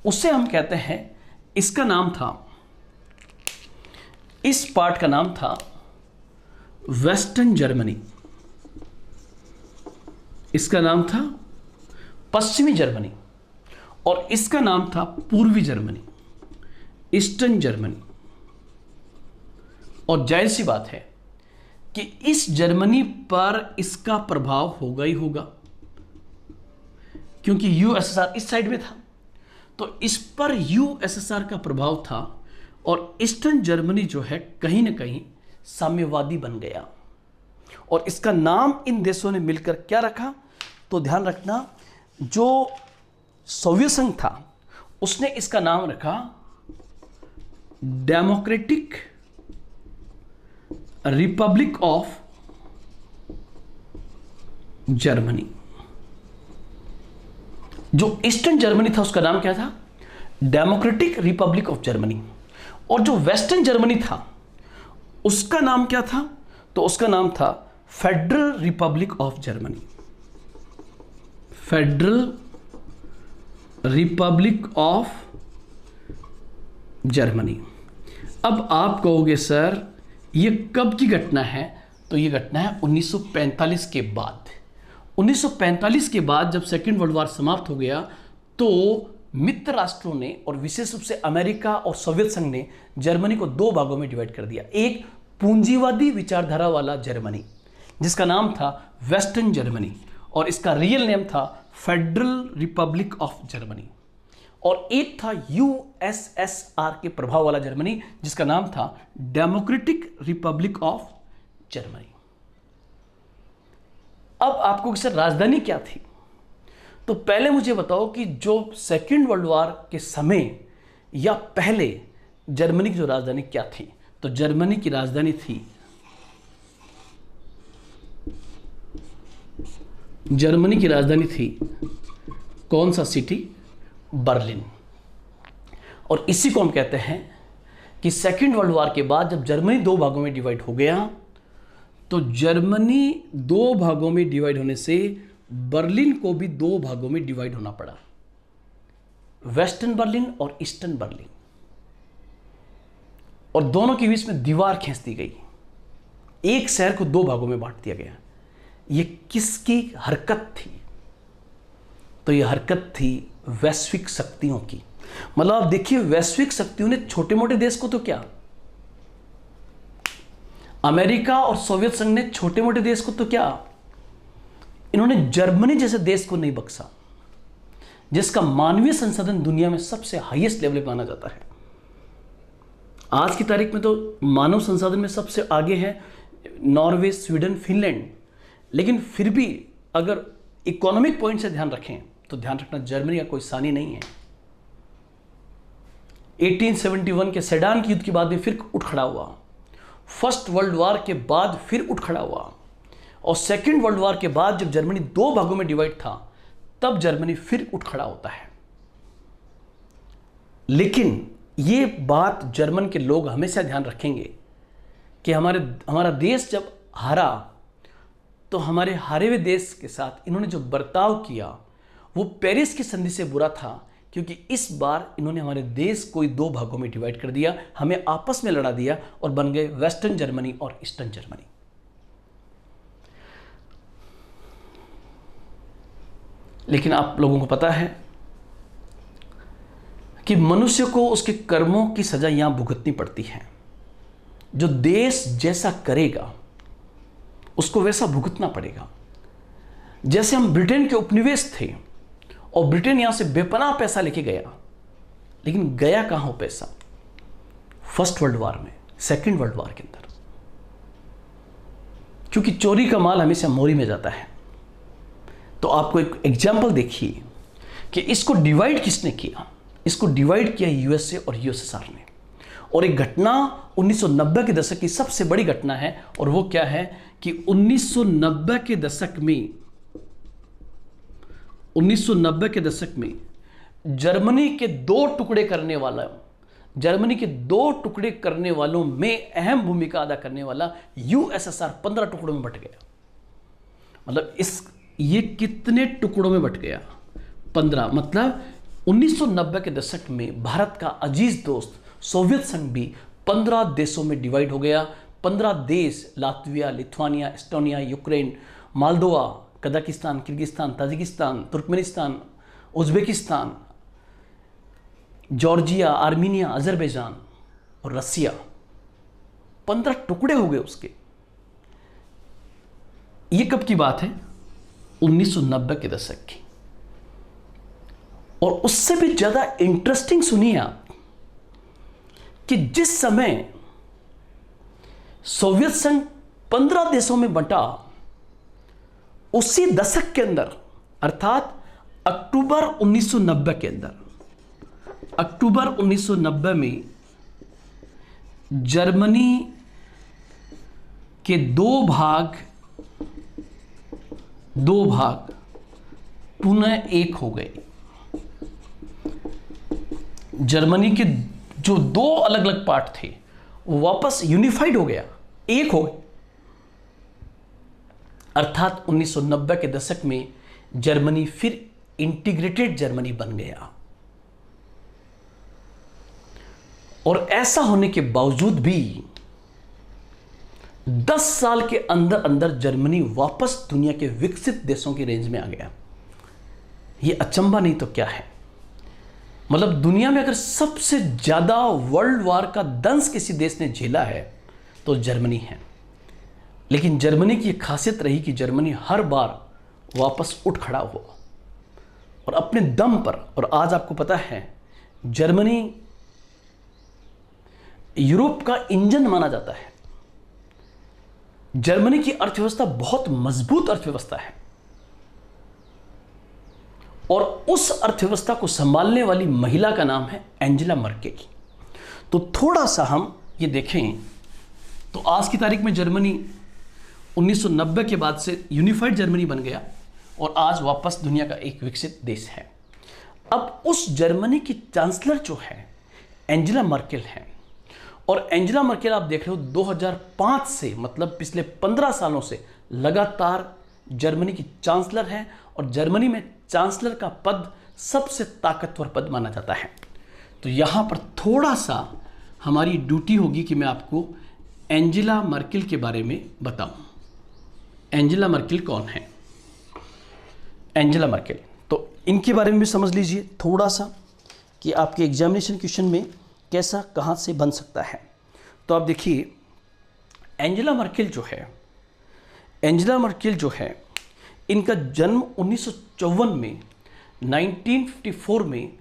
उसे हम कहते हैं, इसका नाम था, इस पार्ट का नाम था वेस्टर्न जर्मनी, इसका नाम था पश्चिमी जर्मनी, और इसका नाम था पूर्वी जर्मनी, ईस्टर्न जर्मनी। और जाहिर सी बात है कि इस जर्मनी पर इसका प्रभाव होगा ही होगा, क्योंकि यूएसएसआर इस साइड में था, तो इस पर यूएसएसआर का प्रभाव था। और ईस्टर्न जर्मनी जो है कहीं ना कहीं साम्यवादी बन गया। और इसका नाम इन देशों ने मिलकर क्या रखा, तो ध्यान रखना, जो सोवियत संघ था उसने इसका नाम रखा डेमोक्रेटिक रिपब्लिक ऑफ जर्मनी। जो ईस्टर्न जर्मनी था उसका नाम क्या था, डेमोक्रेटिक रिपब्लिक ऑफ जर्मनी। और जो वेस्टर्न जर्मनी था उसका नाम क्या था, तो उसका नाम था federal Republic of Germany, federal Republic of Germany. अब आप कहोगे सर ये कब की घटना है, तो ये घटना है 1945 के बाद। 1945 के बाद जब सेकेंड वर्ल्ड वॉर समाप्त हो गया तो मित्र राष्ट्रों ने और विशेष रूप से अमेरिका और सोवियत संघ ने जर्मनी को दो भागों में डिवाइड कर दिया। एक पूंजीवादी विचारधारा वाला जर्मनी जिसका नाम था वेस्टर्न जर्मनी, और इसका रियल नेम था फेडरल रिपब्लिक ऑफ जर्मनी। और एक था यूएसएसआर के प्रभाव वाला जर्मनी जिसका नाम था डेमोक्रेटिक रिपब्लिक ऑफ जर्मनी। अब आपको सर राजधानी क्या थी, तो पहले मुझे बताओ कि जो सेकेंड वर्ल्ड वॉर के समय या पहले जर्मनी की जो राजधानी क्या थी, तो जर्मनी की राजधानी थी, जर्मनी की राजधानी थी कौन सा सिटी, बर्लिन। और इसी को हम कहते हैं कि सेकेंड वर्ल्ड वॉर के बाद जब जर्मनी दो भागों में डिवाइड हो गया, तो जर्मनी दो भागों में डिवाइड होने से बर्लिन को भी दो भागों में डिवाइड होना पड़ा, वेस्टर्न बर्लिन और ईस्टर्न बर्लिन। और दोनों के बीच में दीवार खींच दी गई, एक शहर को दो भागों में बांट दिया गया। ये किसकी हरकत थी? तो ये हरकत थी वैश्विक शक्तियों की। मतलब आप देखिए, वैश्विक शक्तियों ने छोटे मोटे देश को तो क्या, अमेरिका और सोवियत संघ ने छोटे मोटे देश को तो क्या, इन्होंने जर्मनी जैसे देश को नहीं बख्शा, जिसका मानवीय संसाधन दुनिया में सबसे हाईएस्ट लेवल पे माना जाता है। आज की तारीख में तो मानव संसाधन में सबसे आगे है नॉर्वे, स्वीडन, फिनलैंड, लेकिन फिर भी अगर इकोनॉमिक पॉइंट से ध्यान रखें तो ध्यान रखना जर्मनी का कोई सानी नहीं है। 1871 के सेडान की युद्ध के बाद में फिर उठ खड़ा हुआ, फर्स्ट वर्ल्ड वॉर के बाद फिर उठ खड़ा हुआ, और सेकेंड वर्ल्ड वॉर के बाद जब जर्मनी दो भागों में डिवाइड था तब जर्मनी फिर उठ खड़ा होता है। लेकिन ये बात जर्मन के लोग हमेशा ध्यान रखेंगे कि हमारा देश जब हारा तो हमारे हारे हुए देश के साथ इन्होंने जो बर्ताव किया वो पेरिस की संधि से बुरा था, क्योंकि इस बार इन्होंने हमारे देश को दो भागों में डिवाइड कर दिया, हमें आपस में लड़ा दिया और बन गए वेस्टर्न जर्मनी और ईस्टर्न जर्मनी। लेकिन आप लोगों को पता है कि मनुष्य को उसके कर्मों की सजा यहां भुगतनी पड़ती है। जो देश जैसा करेगा उसको वैसा भुगतना पड़ेगा। जैसे हम ब्रिटेन के उपनिवेश थे और ब्रिटेन यहां से बेपनाह पैसा लेके गया, लेकिन गया कहां हो पैसा? फर्स्ट वर्ल्ड वॉर में, सेकेंड वर्ल्ड वॉर के अंदर, क्योंकि चोरी का माल हमेशा मोरी में जाता है। तो आपको एक एग्जाम्पल देखिए कि इसको डिवाइड किसने किया। इसको डिवाइड किया यूएसए और यूएसएसआर ने। और एक घटना 1990 के दशक की सबसे बड़ी घटना है, और वो क्या है कि 1990 के दशक में जर्मनी के दो टुकड़े करने वालों में अहम भूमिका अदा करने वाला यूएसएसआर 15 टुकड़ों में बट गया। मतलब ये कितने टुकड़ों में बट गया? 15। मतलब 1990 के दशक में भारत का अजीज दोस्त सोवियत संघ भी 15 देशों में डिवाइड हो गया। 15 देश, Latvia, Lithuania, Estonia, Ukraine, Moldova, Kazakhstan, Kyrgyzstan, Tajikistan, Turkmenistan, Uzbekistan, Georgia, Armenia, Azerbaijan और रसिया, 15 टुकड़े हो गए उसके। ये कब की बात है? 1990 के दशक की। और उससे भी ज्यादा इंटरेस्टिंग सुनिए आप कि जिस समय सोवियत संघ 15 देशों में बंटा, उसी दशक के अंदर, अर्थात अक्टूबर 1990 के अंदर, अक्टूबर 1990 में जर्मनी के दो भाग पुनः एक हो गए। जर्मनी के जो दो अलग अलग पार्ट थे वो वापस यूनिफाइड हो गया, एक हो गए। अर्थात 1990 के दशक में जर्मनी फिर इंटीग्रेटेड जर्मनी बन गया। और ऐसा होने के बावजूद भी 10 साल के अंदर अंदर जर्मनी वापस दुनिया के विकसित देशों की रेंज में आ गया। यह अचंभा नहीं तो क्या है? मतलब दुनिया में अगर सबसे ज्यादा वर्ल्ड वॉर का दंश किसी देश ने झेला है तो जर्मनी है। लेकिन जर्मनी की खासियत रही कि जर्मनी हर बार वापस उठ खड़ा हुआ और अपने दम पर। और आज आपको पता है जर्मनी यूरोप का इंजन माना जाता है। जर्मनी की अर्थव्यवस्था बहुत मजबूत अर्थव्यवस्था है और उस अर्थव्यवस्था को संभालने वाली महिला का नाम है एंजेला मर्केल। तो थोड़ा सा हम ये देखें तो आज की तारीख में जर्मनी 1990 के बाद से यूनिफाइड जर्मनी बन गया और आज वापस दुनिया का एक विकसित देश है। अब उस जर्मनी की चांसलर जो है एंजेला मर्केल है। और एंजेला मर्केल आप देख रहे हो 2005 से, मतलब पिछले 15 सालों से लगातार जर्मनी की चांसलर है। और जर्मनी में चांसलर का पद सबसे ताकतवर पद माना जाता है। तो यहां पर थोड़ा सा हमारी ड्यूटी होगी कि मैं आपको एंजेला मर्केल के बारे में बताऊं। एंजेला मर्केल कौन है? एंजेला मर्केल, तो इनके बारे में भी समझ लीजिए थोड़ा सा कि आपके एग्जामिनेशन क्वेश्चन में कैसा कहाँ से बन सकता है। तो आप देखिए, एंजेला मर्केल जो है इनका जन्म 1954 में 1954 में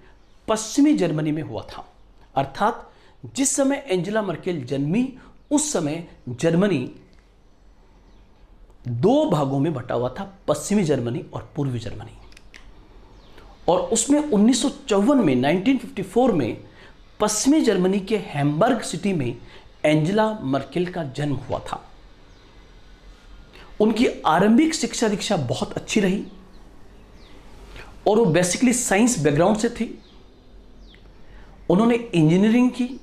पश्चिमी जर्मनी में हुआ था। अर्थात जिस समय एंजेला मर्केल जन्मी उस समय जर्मनी दो भागों में बटा हुआ था, पश्चिमी जर्मनी और पूर्वी जर्मनी। और उसमें 1954 में 1954 में पश्चिमी जर्मनी के हैम्बर्ग सिटी में एंजेला मर्केल का जन्म हुआ था। उनकी आरंभिक शिक्षा दीक्षा बहुत अच्छी रही और वो बेसिकली साइंस बैकग्राउंड से थी। उन्होंने इंजीनियरिंग की,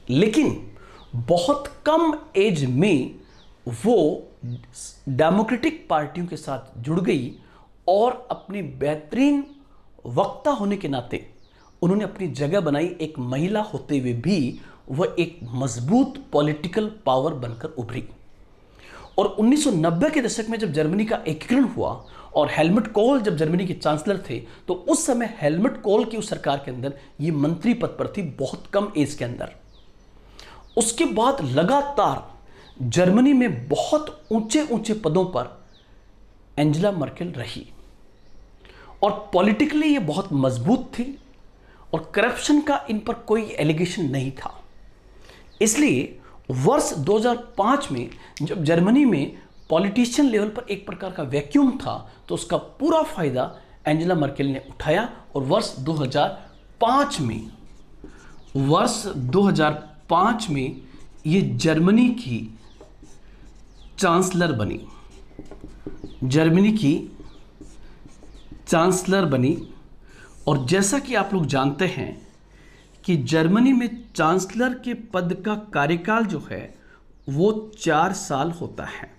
लेकिन बहुत कम एज में वो डेमोक्रेटिक पार्टियों के साथ जुड़ गई और अपनी बेहतरीन वक्ता होने के नाते उन्होंने अपनी जगह बनाई। एक महिला होते हुए भी वह एक मजबूत पॉलिटिकल पावर बनकर उभरी। और 1990 के दशक में जब जर्मनी का एकीकरण हुआ और हेलमट कोल जब जर्मनी के चांसलर थे, तो उस समय हेलमट कोल की उस सरकार के अंदर ये मंत्री पद पर थी, बहुत कम एज के अंदर। उसके बाद लगातार जर्मनी में बहुत ऊंचे ऊंचे पदों पर एंजेला मर्केल रही और पॉलिटिकली ये बहुत मजबूत थी और करप्शन का इन पर कोई एलिगेशन नहीं था। इसलिए वर्ष 2005 में जब जर्मनी में पॉलिटिशियन लेवल पर एक प्रकार का वैक्यूम था, तो उसका पूरा फायदा एंजेला मर्केल ने उठाया और वर्ष 2005 में ये जर्मनी की चांसलर बनी। और जैसा कि आप लोग जानते हैं कि जर्मनी में चांसलर के पद का कार्यकाल जो है वो 4 साल होता है,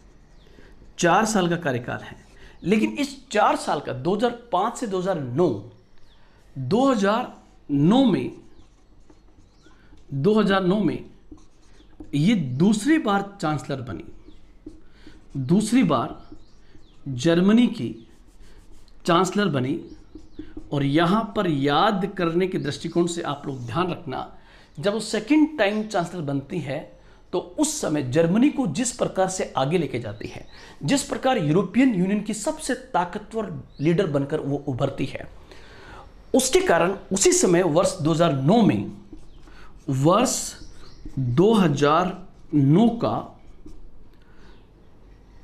4 साल का कार्यकाल है। लेकिन इस 4 साल का 2005 से 2009 में ये दूसरी बार चांसलर बनी, दूसरी बार जर्मनी की चांसलर बनी। और यहाँ पर याद करने के दृष्टिकोण से आप लोग ध्यान रखना, जब वो सेकंड टाइम चांसलर बनती है तो उस समय जर्मनी को जिस प्रकार से आगे लेके जाती है, जिस प्रकार यूरोपियन यूनियन की सबसे ताकतवर लीडर बनकर वो उभरती है, उसके कारण उसी समय वर्ष 2009 का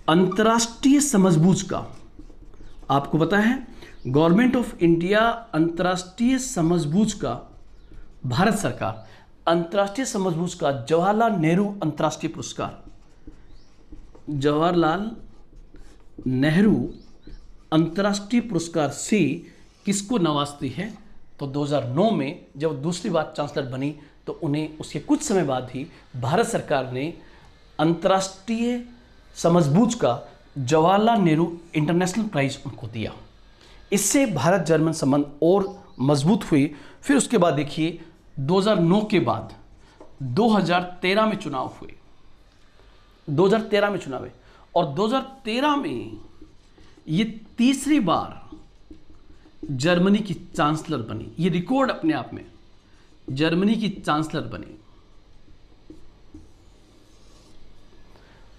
अंतर्राष्ट्रीय समझबूझ का, आपको पता है गवर्नमेंट ऑफ इंडिया अंतर्राष्ट्रीय समझबूझ का, भारत सरकार अंतर्राष्ट्रीय समझबूझ का जवाहरलाल नेहरू अंतर्राष्ट्रीय पुरस्कार, जवाहरलाल नेहरू अंतर्राष्ट्रीय पुरस्कार से किसको नवाजती है? तो 2009 में जब दूसरी बार चांसलर बनी तो उन्हें उसके कुछ समय बाद ही भारत सरकार ने अंतर्राष्ट्रीय समझबूझ का जवाहरलाल नेहरू इंटरनेशनल प्राइज उनको दिया। इससे भारत जर्मन संबंध और मजबूत हुए। फिर उसके बाद देखिए 2009 के बाद 2013 में चुनाव हुए, 2013 में चुनाव हुए और 2013 में ये तीसरी बार जर्मनी की चांसलर बनी। ये रिकॉर्ड अपने आप में, जर्मनी की चांसलर बनी।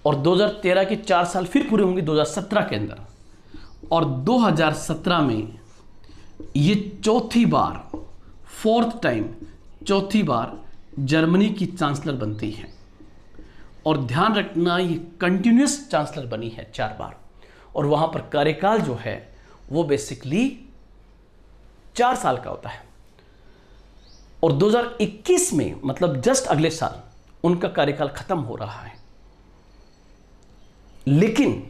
और 2013 के 4 साल फिर पूरे होंगे 2017 के अंदर, और 2017 में ये चौथी बार जर्मनी की चांसलर बनती है। और ध्यान रखना ये कंटिन्यूस चांसलर बनी है 4 बार, और वहां पर कार्यकाल जो है वो बेसिकली 4 साल का होता है। और 2021 में, मतलब जस्ट अगले साल, उनका कार्यकाल खत्म हो रहा है। लेकिन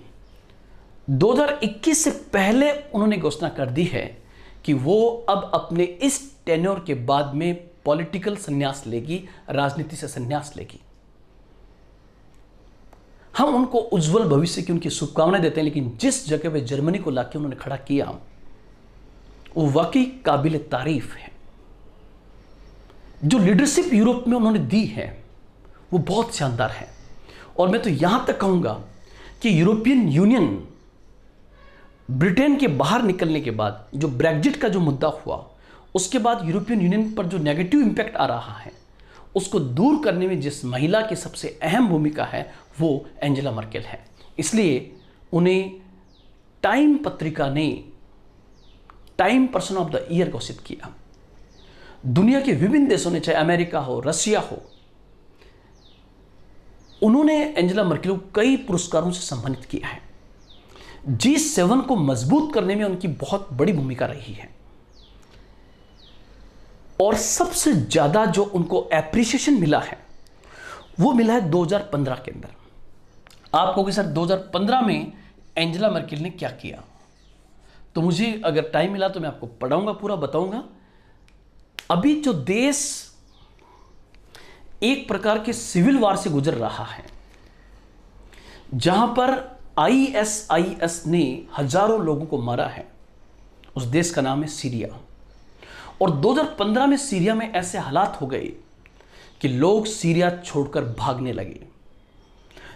2021 से पहले उन्होंने घोषणा कर दी है कि वो अब अपने इस टेन्योर के बाद में पॉलिटिकल संन्यास लेगी, राजनीति से संन्यास लेगी। हम उनको उज्जवल भविष्य की उनकी शुभकामनाएं देते हैं, लेकिन जिस जगह पे जर्मनी को लाके उन्होंने खड़ा किया वो वाकई काबिल तारीफ है। जो लीडरशिप यूरोप में उन्होंने दी है वो बहुत शानदार है। और मैं तो यहां तक कहूंगा कि यूरोपियन यूनियन ब्रिटेन के बाहर निकलने के बाद जो ब्रेग्जिट का जो मुद्दा हुआ, उसके बाद यूरोपियन यूनियन पर जो नेगेटिव इंपैक्ट आ रहा है उसको दूर करने में जिस महिला की सबसे अहम भूमिका है वो एंजेला मर्केल है। इसलिए उन्हें टाइम पत्रिका ने time person of the year घोषित किया। दुनिया के विभिन्न देशों ने, चाहे अमेरिका हो, रशिया हो, उन्होंने एंजेला मर्केल को कई पुरस्कारों से सम्मानित किया है। G7 को मजबूत करने में उनकी बहुत बड़ी भूमिका रही है। और सबसे ज्यादा जो उनको एप्रिसिएशन मिला है वो मिला है 2015 के अंदर। आप कहोगे सर 2015 में एंजेला मर्केल ने क्या किया, तो मुझे अगर टाइम मिला तो मैं आपको पढ़ाऊंगा, पूरा बताऊंगा। अभी जो देश एक प्रकार के सिविल वार से गुजर रहा है, जहां पर ISIS ने हजारों लोगों को मारा है, उस देश का नाम है सीरिया। और 2015 में सीरिया में ऐसे हालात हो गए कि लोग सीरिया छोड़कर भागने लगे।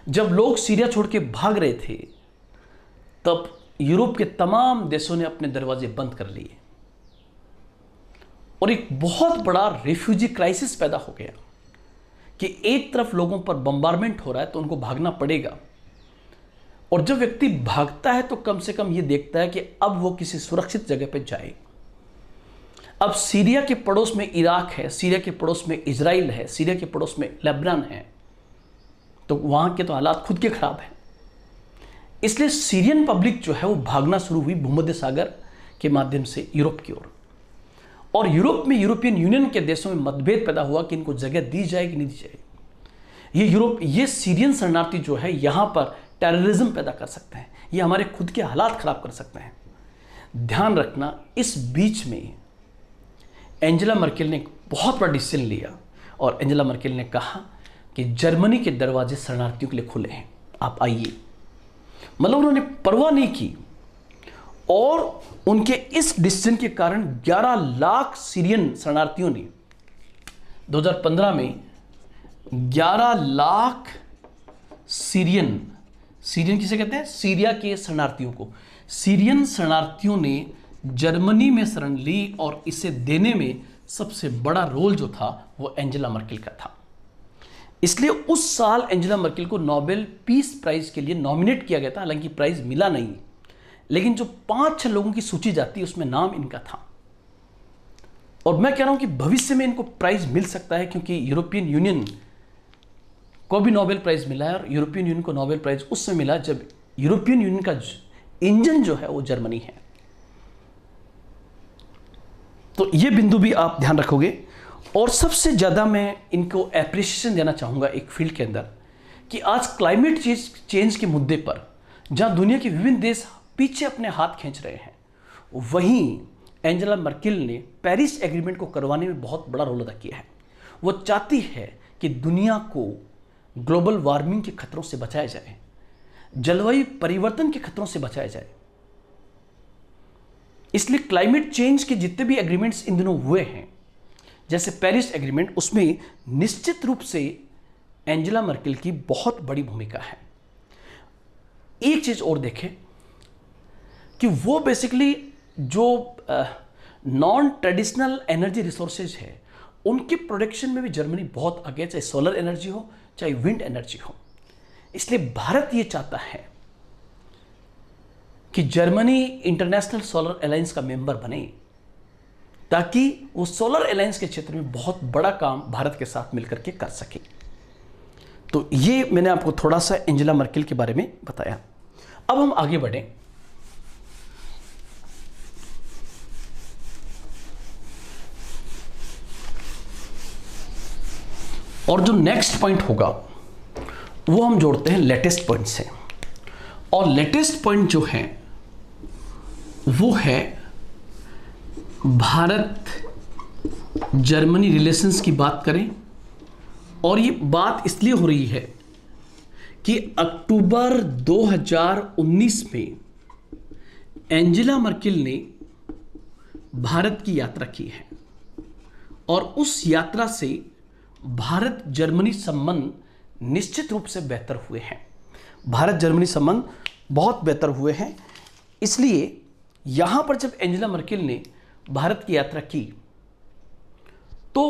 जब लोग सीरिया छोड़ के भाग रहे थे तब यूरोप के तमाम देशों ने अपने दरवाजे बंद कर लिए और एक बहुत बड़ा रिफ्यूजी क्राइसिस पैदा हो गया कि एक तरफ लोगों पर बम्बारमेंट हो रहा है तो उनको भागना पड़ेगा। और जब व्यक्ति भागता है तो कम से कम यह देखता है कि अब वो किसी सुरक्षित जगह पर जाए। अब सीरिया के पड़ोस में इराक है, सीरिया के पड़ोस में इजराइल है, सीरिया के पड़ोस में लेबनान है, तो वहां के तो हालात खुद के खराब हैं। इसलिए सीरियन पब्लिक जो है वो भागना शुरू हुई भूमध्य सागर के माध्यम से यूरोप की ओर। और यूरोप में यूरोपियन यूनियन के देशों में मतभेद पैदा हुआ कि इनको जगह दी जाए कि नहीं दी जाए। ये सीरियन शरणार्थी जो है यहां पर टेररिज्म पैदा कर सकते हैं, ये हमारे खुद के हालात खराब कर सकते हैं। ध्यान रखना, इस बीच में एंजेला मर्केल ने एक बहुत बड़ा डिसीजन लिया और एंजेला मर्केल ने कहा कि जर्मनी के दरवाजे शरणार्थियों के लिए खुले हैं, आप आइए। मतलब उन्होंने परवाह नहीं की। और उनके इस डिसीजन के कारण 11 लाख सीरियन शरणार्थियों ने 2015 में 11 लाख सीरियन किसे कहते हैं, सीरिया के शरणार्थियों को, सीरियन शरणार्थियों ने जर्मनी में शरण ली। और इसे देने में सबसे बड़ा रोल जो था वो एंजेला मर्केल का था। इसलिए उस साल एंजेला मर्केल को नोबेल पीस प्राइज के लिए नॉमिनेट किया गया था, हालांकि प्राइज मिला नहीं, लेकिन जो 5-6 लोगों की सूची जाती है उसमें नाम इनका था। और मैं कह रहा हूं कि भविष्य में इनको प्राइज मिल सकता है, क्योंकि यूरोपियन यूनियन को भी नोबेल प्राइज मिला है। और यूरोपियन यूनियन को नोबेल प्राइज उस समय मिला जब यूरोपियन यूनियन का इंजन जो है वो जर्मनी है। तो ये बिंदु भी आप ध्यान रखोगे। और सबसे ज़्यादा मैं इनको एप्रिसिएशन देना चाहूँगा एक फील्ड के अंदर कि आज क्लाइमेट चेंज के मुद्दे पर जहाँ दुनिया के विभिन्न देश पीछे अपने हाथ खींच रहे हैं, वहीं एंजेला मर्केल ने पेरिस एग्रीमेंट को करवाने में बहुत बड़ा रोल अदा किया है। वो चाहती है कि दुनिया को ग्लोबल वार्मिंग के खतरों से बचाया जाए, जलवायु परिवर्तन के खतरों से बचाया जाए। इसलिए क्लाइमेट चेंज के जितने भी एग्रीमेंट्स इन दिनों हुए हैं, जैसे पेरिस एग्रीमेंट, उसमें निश्चित रूप से एंजेला मर्केल की बहुत बड़ी भूमिका है। एक चीज और देखें कि वो बेसिकली जो नॉन ट्रेडिशनल एनर्जी रिसोर्सेज है उनके प्रोडक्शन में भी जर्मनी बहुत आगे, चाहे सोलर एनर्जी हो चाहे विंड एनर्जी हो। इसलिए भारत ये चाहता है कि जर्मनी इंटरनेशनल सोलर अलायंस का मेंबर बने, ताकि वो सोलर अलायंस के क्षेत्र में बहुत बड़ा काम भारत के साथ मिलकर के कर सके। तो ये मैंने आपको थोड़ा सा एंजेला मर्केल के बारे में बताया। अब हम आगे बढ़ें। और जो नेक्स्ट पॉइंट होगा वो हम जोड़ते हैं लेटेस्ट पॉइंट से। और लेटेस्ट पॉइंट जो है वो है भारत जर्मनी रिलेशंस की बात करें। और ये बात इसलिए हो रही है कि अक्टूबर 2019 में एंजेला मर्केल ने भारत की यात्रा की है। और उस यात्रा से भारत जर्मनी संबंध निश्चित रूप से बेहतर हुए हैं। भारत जर्मनी संबंध बहुत बेहतर हुए हैं। इसलिए यहां पर जब एंजेला मर्केल ने भारत की यात्रा की तो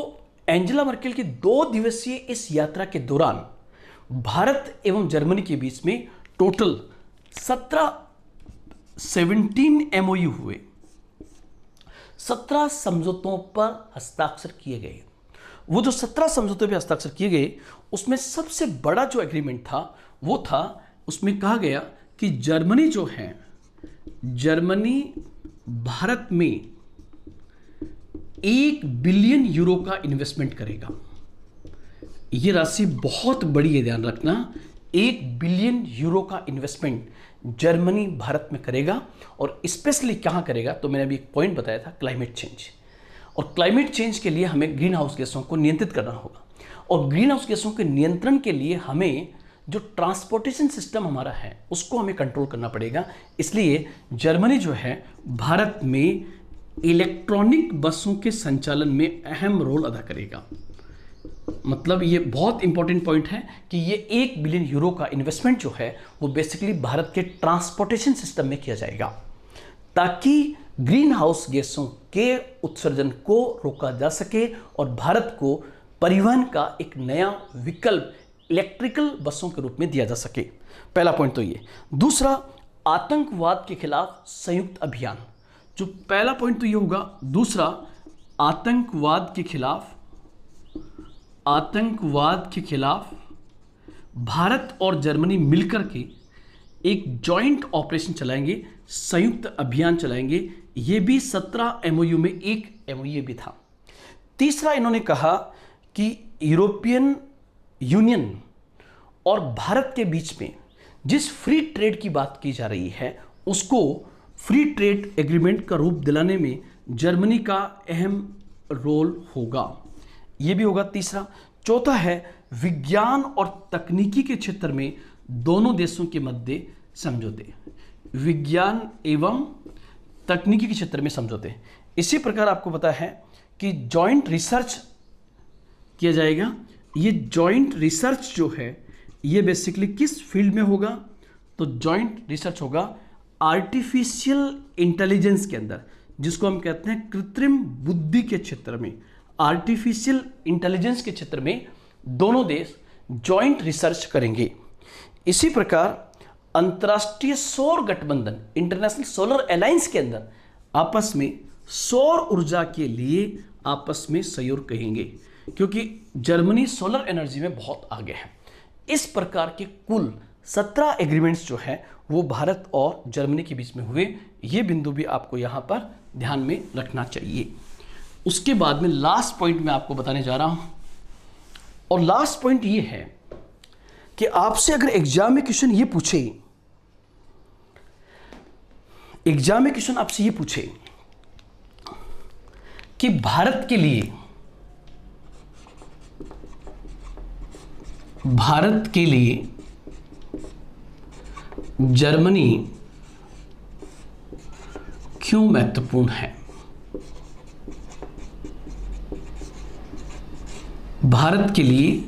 एंजेला मर्केल की 2 दिवसीय इस यात्रा के दौरान भारत एवं जर्मनी के बीच में टोटल 17 एमओयू हुए, 17 समझौतों पर हस्ताक्षर किए गए। वो जो 17 समझौतों पर हस्ताक्षर किए गए उसमें सबसे बड़ा जो एग्रीमेंट था वो था, उसमें कहा गया कि जर्मनी जो है, जर्मनी भारत में 1 बिलियन यूरो का इन्वेस्टमेंट करेगा। यह राशि बहुत बड़ी है, ध्यान रखना। 1 बिलियन यूरो का इन्वेस्टमेंट जर्मनी भारत में करेगा और स्पेशली कहां करेगा, तो मैंने अभी एक पॉइंट बताया था, क्लाइमेट चेंज। और क्लाइमेट चेंज के लिए हमें ग्रीन हाउस गैसों को नियंत्रित करना होगा और ग्रीन हाउस गैसों के नियंत्रण के लिए हमें जो ट्रांसपोर्टेशन सिस्टम हमारा है उसको हमें कंट्रोल करना पड़ेगा। इसलिए जर्मनी जो है भारत में इलेक्ट्रॉनिक बसों के संचालन में अहम रोल अदा करेगा। मतलब ये बहुत इंपॉर्टेंट पॉइंट है कि ये 1 बिलियन यूरो का इन्वेस्टमेंट जो है वो बेसिकली भारत के ट्रांसपोर्टेशन सिस्टम में किया जाएगा ताकि ग्रीन हाउस गैसों के उत्सर्जन को रोका जा सके और भारत को परिवहन का एक नया विकल्प इलेक्ट्रिकल बसों के रूप में दिया जा सके। पहला पॉइंट तो ये। दूसरा, आतंकवाद के खिलाफ संयुक्त अभियान। जो पहला पॉइंट तो ये होगा। दूसरा, आतंकवाद के खिलाफ भारत और जर्मनी मिलकर के एक जॉइंट ऑपरेशन चलाएंगे, संयुक्त अभियान चलाएंगे। ये भी 17 एमओयू में एक एमओयू भी था। तीसरा, इन्होंने कहा कि यूरोपियन यूनियन और भारत के बीच में जिस फ्री ट्रेड की बात की जा रही है उसको फ्री ट्रेड एग्रीमेंट का रूप दिलाने में जर्मनी का अहम रोल होगा। यह भी होगा तीसरा। चौथा है विज्ञान और तकनीकी के क्षेत्र में दोनों देशों के मध्य समझौते। विज्ञान एवं तकनीकी के क्षेत्र में समझौते। इसी प्रकार आपको पता है कि जॉइंट रिसर्च किया जाएगा। ये जॉइंट रिसर्च जो है ये बेसिकली किस फील्ड में होगा, तो जॉइंट रिसर्च होगा आर्टिफिशियल इंटेलिजेंस के अंदर, जिसको हम कहते हैं कृत्रिम बुद्धि के क्षेत्र में। आर्टिफिशियल इंटेलिजेंस के क्षेत्र में दोनों देश जॉइंट रिसर्च करेंगे। इसी प्रकार अंतर्राष्ट्रीय सौर गठबंधन, इंटरनेशनल सोलर अलायंस के अंदर आपस में सौर ऊर्जा के लिए आपस में सहयोग करेंगे, क्योंकि जर्मनी सोलर एनर्जी में बहुत आगे है। इस प्रकार के कुल 17 एग्रीमेंट्स जो है वो भारत और जर्मनी के बीच में हुए। ये बिंदु भी आपको यहाँ पर ध्यान में रखना चाहिए। उसके बाद में लास्ट पॉइंट मैं आपको बताने जा रहा हूँ, और लास्ट पॉइंट ये है कि आपसे अगर एग्जाम में क्वेश्चन ये पूछे, आपसे ये पूछे कि भारत के लिए जर्मनी क्यों महत्वपूर्ण है, भारत के लिए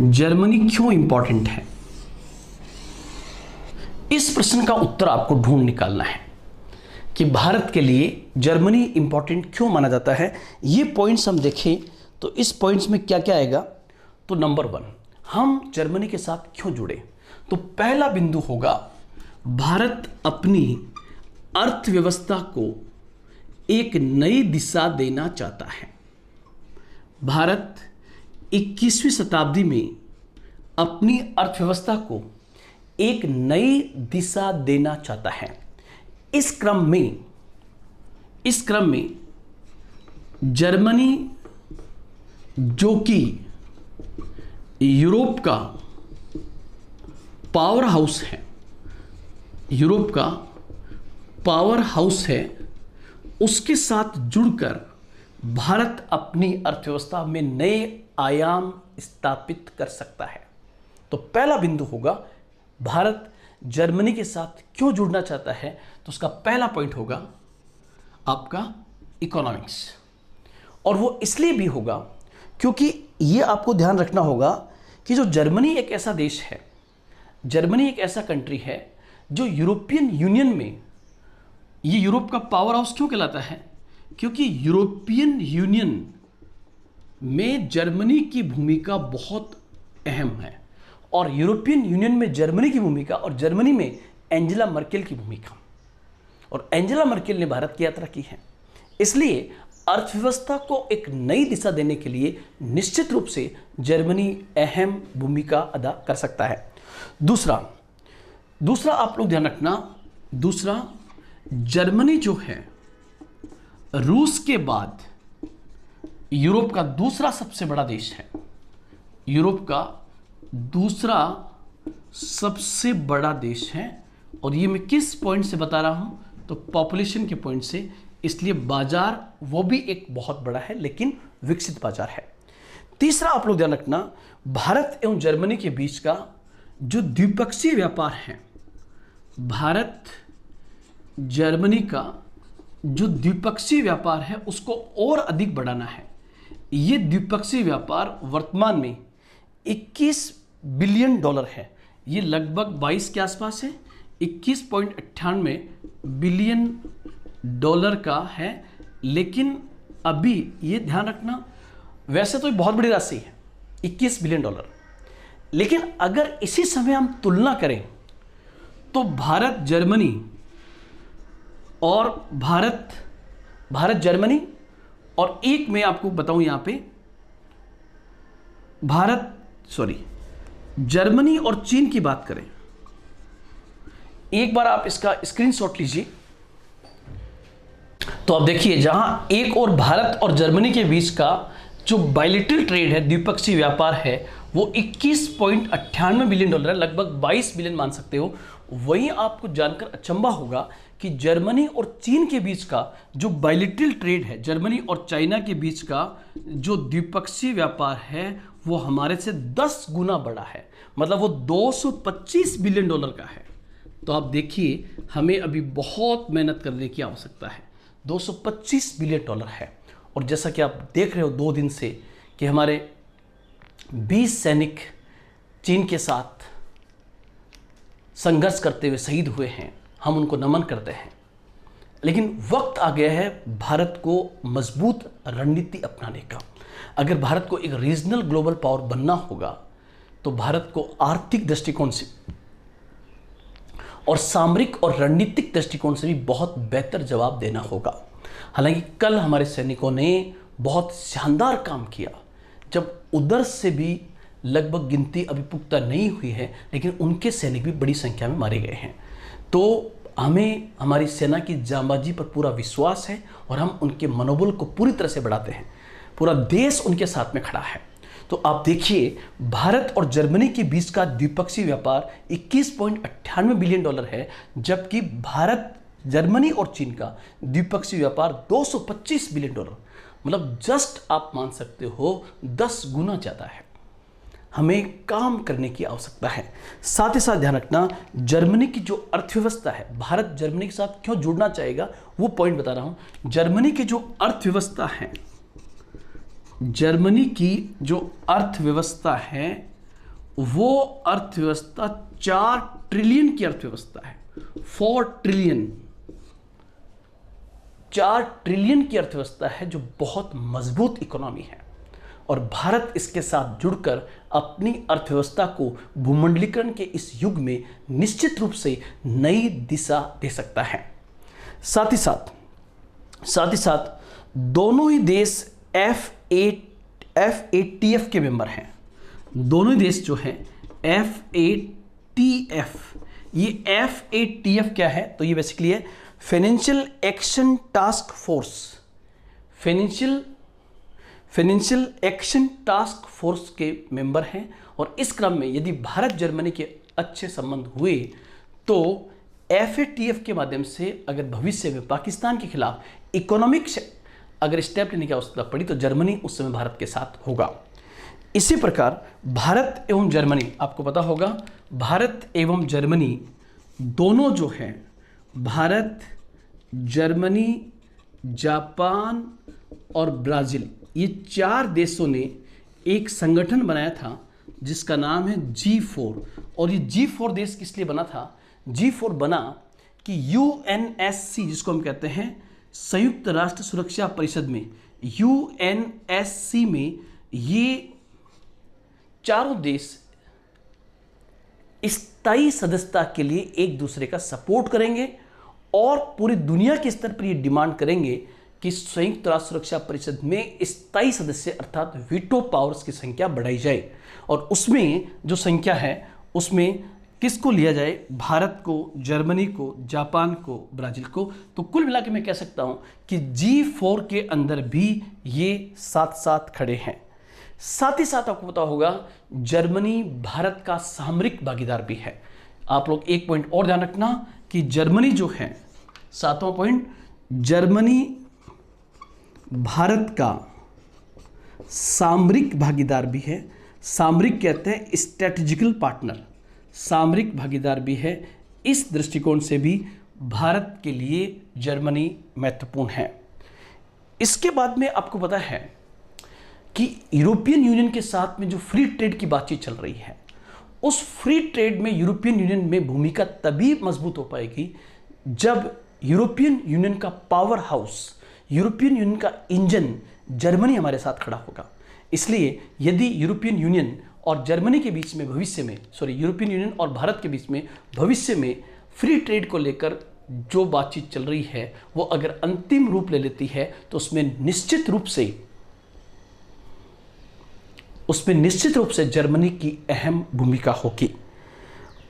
जर्मनी क्यों इंपॉर्टेंट है, इस प्रश्न का उत्तर आपको ढूंढ निकालना है कि भारत के लिए जर्मनी इंपॉर्टेंट क्यों माना जाता है। ये पॉइंट्स हम देखें तो इस पॉइंट्स में क्या क्या आएगा। तो नंबर 1, हम जर्मनी के साथ क्यों जुड़े, तो पहला बिंदु होगा भारत अपनी अर्थव्यवस्था को एक नई दिशा देना चाहता है। भारत 21वीं शताब्दी में अपनी अर्थव्यवस्था को एक नई दिशा देना चाहता है। इस क्रम में जर्मनी जो कि यूरोप का पावर हाउस है, उसके साथ जुड़कर भारत अपनी अर्थव्यवस्था में नए आयाम स्थापित कर सकता है। तो पहला बिंदु होगा भारत जर्मनी के साथ क्यों जुड़ना चाहता है, तो उसका पहला पॉइंट होगा आपका इकोनॉमिक्स। और वो इसलिए भी होगा क्योंकि ये आपको ध्यान रखना होगा कि जो जर्मनी एक ऐसा देश है, जर्मनी एक ऐसा कंट्री है जो यूरोपियन यूनियन में, ये यूरोप का पावर हाउस क्यों कहलाता है? क्योंकि यूरोपियन यूनियन में जर्मनी की भूमिका बहुत अहम है, और यूरोपियन यूनियन में जर्मनी की भूमिका और जर्मनी में एंजेला मर्केल की भूमिका, और एंजेला मर्केल ने भारत की यात्रा की है। इसलिए अर्थव्यवस्था को एक नई दिशा देने के लिए निश्चित रूप से जर्मनी अहम भूमिका अदा कर सकता है। दूसरा आप लोग ध्यान रखना, दूसरा, जर्मनी जो है रूस के बाद यूरोप का दूसरा सबसे बड़ा देश है। यूरोप का दूसरा सबसे बड़ा देश है, और ये मैं किस पॉइंट से बता रहा हूं? तो पॉपुलेशन के पॉइंट से। इसलिए बाजार वो भी एक बहुत बड़ा है, लेकिन विकसित बाजार है। तीसरा आप लोग ध्यान रखना, भारत एवं जर्मनी के बीच का जो द्विपक्षीय व्यापार है, भारत जर्मनी का जो द्विपक्षीय व्यापार है उसको और अधिक बढ़ाना है। ये द्विपक्षीय व्यापार वर्तमान में 21 बिलियन डॉलर है। ये लगभग 22 के आसपास है, 21.98 बिलियन डॉलर का है। लेकिन अभी ये ध्यान रखना, वैसे तो ये बहुत बड़ी राशि है 21 बिलियन डॉलर, लेकिन अगर इसी समय हम तुलना करें तो भारत जर्मनी और भारत जर्मनी, और एक मैं आपको बताऊं यहां पे, जर्मनी और चीन की बात करें, एक बार आप इसका स्क्रीनशॉट लीजिए तो आप देखिए, जहां एक और भारत और जर्मनी के बीच का जो बायलैटरल ट्रेड है, द्विपक्षीय व्यापार है, वो 21.98 बिलियन डॉलर है, लगभग 22 बिलियन मान सकते हो। वहीं आपको जानकर अचंभा होगा कि जर्मनी और चीन के बीच का जो बायलैटरल ट्रेड है, जर्मनी और चाइना के बीच का जो द्विपक्षीय व्यापार है, वो हमारे से 10 गुना बड़ा है, मतलब वो 225 बिलियन डॉलर का है। तो आप देखिए, हमें अभी बहुत मेहनत करने की आवश्यकता है। 225 बिलियन डॉलर है, और जैसा कि आप देख रहे हो 2 दिन से कि हमारे 20 सैनिक चीन के साथ संघर्ष करते हुए शहीद हुए हैं, हम उनको नमन करते हैं। लेकिन वक्त आ गया है भारत को मजबूत रणनीति अपनाने का। अगर भारत को एक रीजनल ग्लोबल पावर बनना होगा तो भारत को आर्थिक दृष्टिकोण से और सामरिक और रणनीतिक दृष्टिकोण से भी बहुत बेहतर जवाब देना होगा। हालांकि कल हमारे सैनिकों ने बहुत शानदार काम किया, जब उधर से भी लगभग गिनती अभी पुख्ता नहीं हुई है, लेकिन उनके सैनिक भी बड़ी संख्या में मारे गए हैं। तो हमें हमारी सेना की जांबाजी पर पूरा विश्वास है, और हम उनके मनोबल को पूरी तरह से बढ़ाते हैं। पूरा देश उनके साथ में खड़ा है। तो आप देखिए, भारत और जर्मनी के बीच का द्विपक्षीय व्यापार 21.98 बिलियन डॉलर है, जबकि भारत, जर्मनी और चीन का द्विपक्षीय व्यापार 225 बिलियन डॉलर, मतलब जस्ट आप मान सकते हो 10 गुना ज़्यादा है। हमें काम करने की आवश्यकता है। साथ ही साथ ध्यान रखना, जर्मनी की जो अर्थव्यवस्था है, भारत जर्मनी के साथ क्यों जुड़ना चाहेगा वो पॉइंट बता रहा हूं। जर्मनी की जो अर्थव्यवस्था है, जर्मनी की जो अर्थव्यवस्था है, वो अर्थव्यवस्था 4 ट्रिलियन की अर्थव्यवस्था है। 4 ट्रिलियन, 4 ट्रिलियन की अर्थव्यवस्था है, जो बहुत मजबूत इकोनॉमी है। और भारत इसके साथ जुड़कर अपनी अर्थव्यवस्था को भूमंडलीकरण के इस युग में निश्चित रूप से नई दिशा दे सकता है। साथ ही साथ दोनों ही देश FATF के मेंबर हैं। दोनों ही देश जो हैं FATF, ये FATF क्या है? तो ये बेसिकली है financial action task force, financial action task force के मेंबर हैं। और इस क्रम में यदि भारत जर्मनी के अच्छे संबंध हुए तो FATF के माध्यम से अगर भविष्य में पाकिस्तान के खिलाफ इकोनॉमिक अगर स्टेप लेने की आवश्यकता पड़ी तो जर्मनी उस समय भारत के साथ होगा। इसी प्रकार भारत एवं जर्मनी, आपको पता होगा भारत एवं जर्मनी दोनों जो हैं, भारत, जर्मनी, जापान और ब्राज़ील, ये 4 देशों ने एक संगठन बनाया था जिसका नाम है G4। और ये G4 देश किस लिए बना था? G4 बना कि UNSC, जिसको हम कहते हैं संयुक्त राष्ट्र सुरक्षा परिषद में, UNSC में ये चारों देश स्थायी सदस्यता के लिए एक दूसरे का सपोर्ट करेंगे और पूरी दुनिया के स्तर पर ये डिमांड करेंगे कि संयुक्त राष्ट्र सुरक्षा परिषद में स्थायी सदस्य अर्थात वीटो पावर्स की संख्या बढ़ाई जाए। और उसमें जो संख्या है उसमें किसको लिया जाए? भारत को, जर्मनी को, जापान को, ब्राज़ील को। तो कुल मिला के मैं कह सकता हूं कि G4 के अंदर भी ये साथ साथ खड़े हैं। साथ ही साथ आपको पता होगा जर्मनी भारत का सामरिक भागीदार भी है। आप लोग एक पॉइंट और ध्यान रखना कि जर्मनी जो है, 7वां पॉइंट, जर्मनी भारत का सामरिक भागीदार भी है। सामरिक कहते हैं स्ट्रेटेजिकल पार्टनर, सामरिक भागीदार भी है। इस दृष्टिकोण से भी भारत के लिए जर्मनी महत्वपूर्ण है। इसके बाद में आपको पता है कि यूरोपियन यूनियन के साथ में जो फ्री ट्रेड की बातचीत चल रही है, उस फ्री ट्रेड में यूरोपियन यूनियन में भूमिका तभी मजबूत हो पाएगी जब यूरोपियन यूनियन का पावर हाउस, यूरोपियन यूनियन का इंजन जर्मनी हमारे साथ खड़ा होगा। इसलिए यदि यूरोपियन यूनियन और जर्मनी के बीच में भविष्य में, यूरोपियन यूनियन और भारत के बीच में भविष्य में फ्री ट्रेड को लेकर जो बातचीत चल रही है वो अगर अंतिम रूप ले लेती है तो उसमें निश्चित रूप से जर्मनी की अहम भूमिका होगी।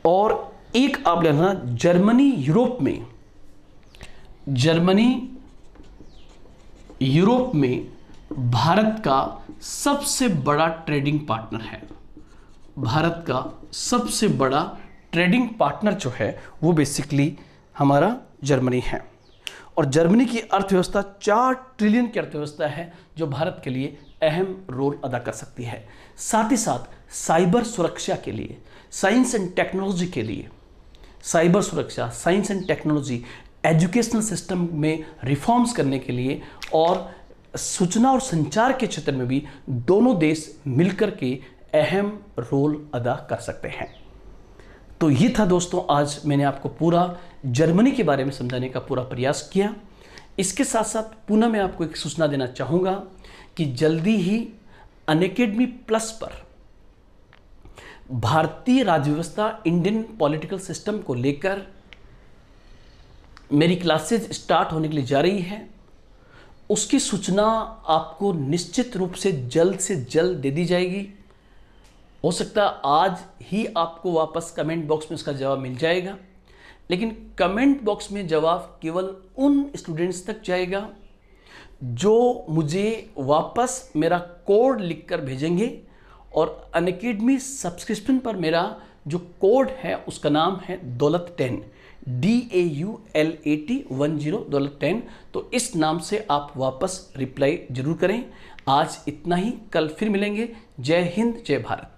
और एक आप लेना, जर्मनी यूरोप में भारत का सबसे बड़ा ट्रेडिंग पार्टनर है। भारत का सबसे बड़ा ट्रेडिंग पार्टनर जो है वो बेसिकली हमारा जर्मनी है। और जर्मनी की अर्थव्यवस्था 4 ट्रिलियन की अर्थव्यवस्था है जो भारत के लिए अहम रोल अदा कर सकती है। साथ ही साथ साइबर सुरक्षा के लिए, साइंस एंड टेक्नोलॉजी के लिए, साइबर सुरक्षा, science and technology, educational system में रिफॉर्म्स करने के लिए और सूचना और संचार के क्षेत्र में भी दोनों देश मिलकर के अहम रोल अदा कर सकते हैं। तो ये था दोस्तों, आज मैंने आपको पूरा जर्मनी के बारे में समझाने का पूरा प्रयास किया। इसके साथ साथ पुनः मैं आपको एक सूचना देना चाहूँगा कि जल्दी ही अनअकैडमी प्लस पर भारतीय राज्य व्यवस्था, इंडियन पॉलिटिकल सिस्टम को लेकर मेरी क्लासेज स्टार्ट होने के लिए जा रही है। उसकी सूचना आपको निश्चित रूप से जल्द दे दी जाएगी। हो सकता है आज ही आपको वापस कमेंट बॉक्स में उसका जवाब मिल जाएगा, लेकिन कमेंट बॉक्स में जवाब केवल उन स्टूडेंट्स तक जाएगा जो मुझे वापस मेरा कोड लिखकर भेजेंगे। और अनअकैडमी सब्सक्रिप्शन पर मेरा जो कोड है उसका नाम है दौलत10, DAULAT10, दौलत10। तो इस नाम से आप वापस रिप्लाई जरूर करें। आज इतना ही, कल फिर मिलेंगे। जय हिंद, जय भारत।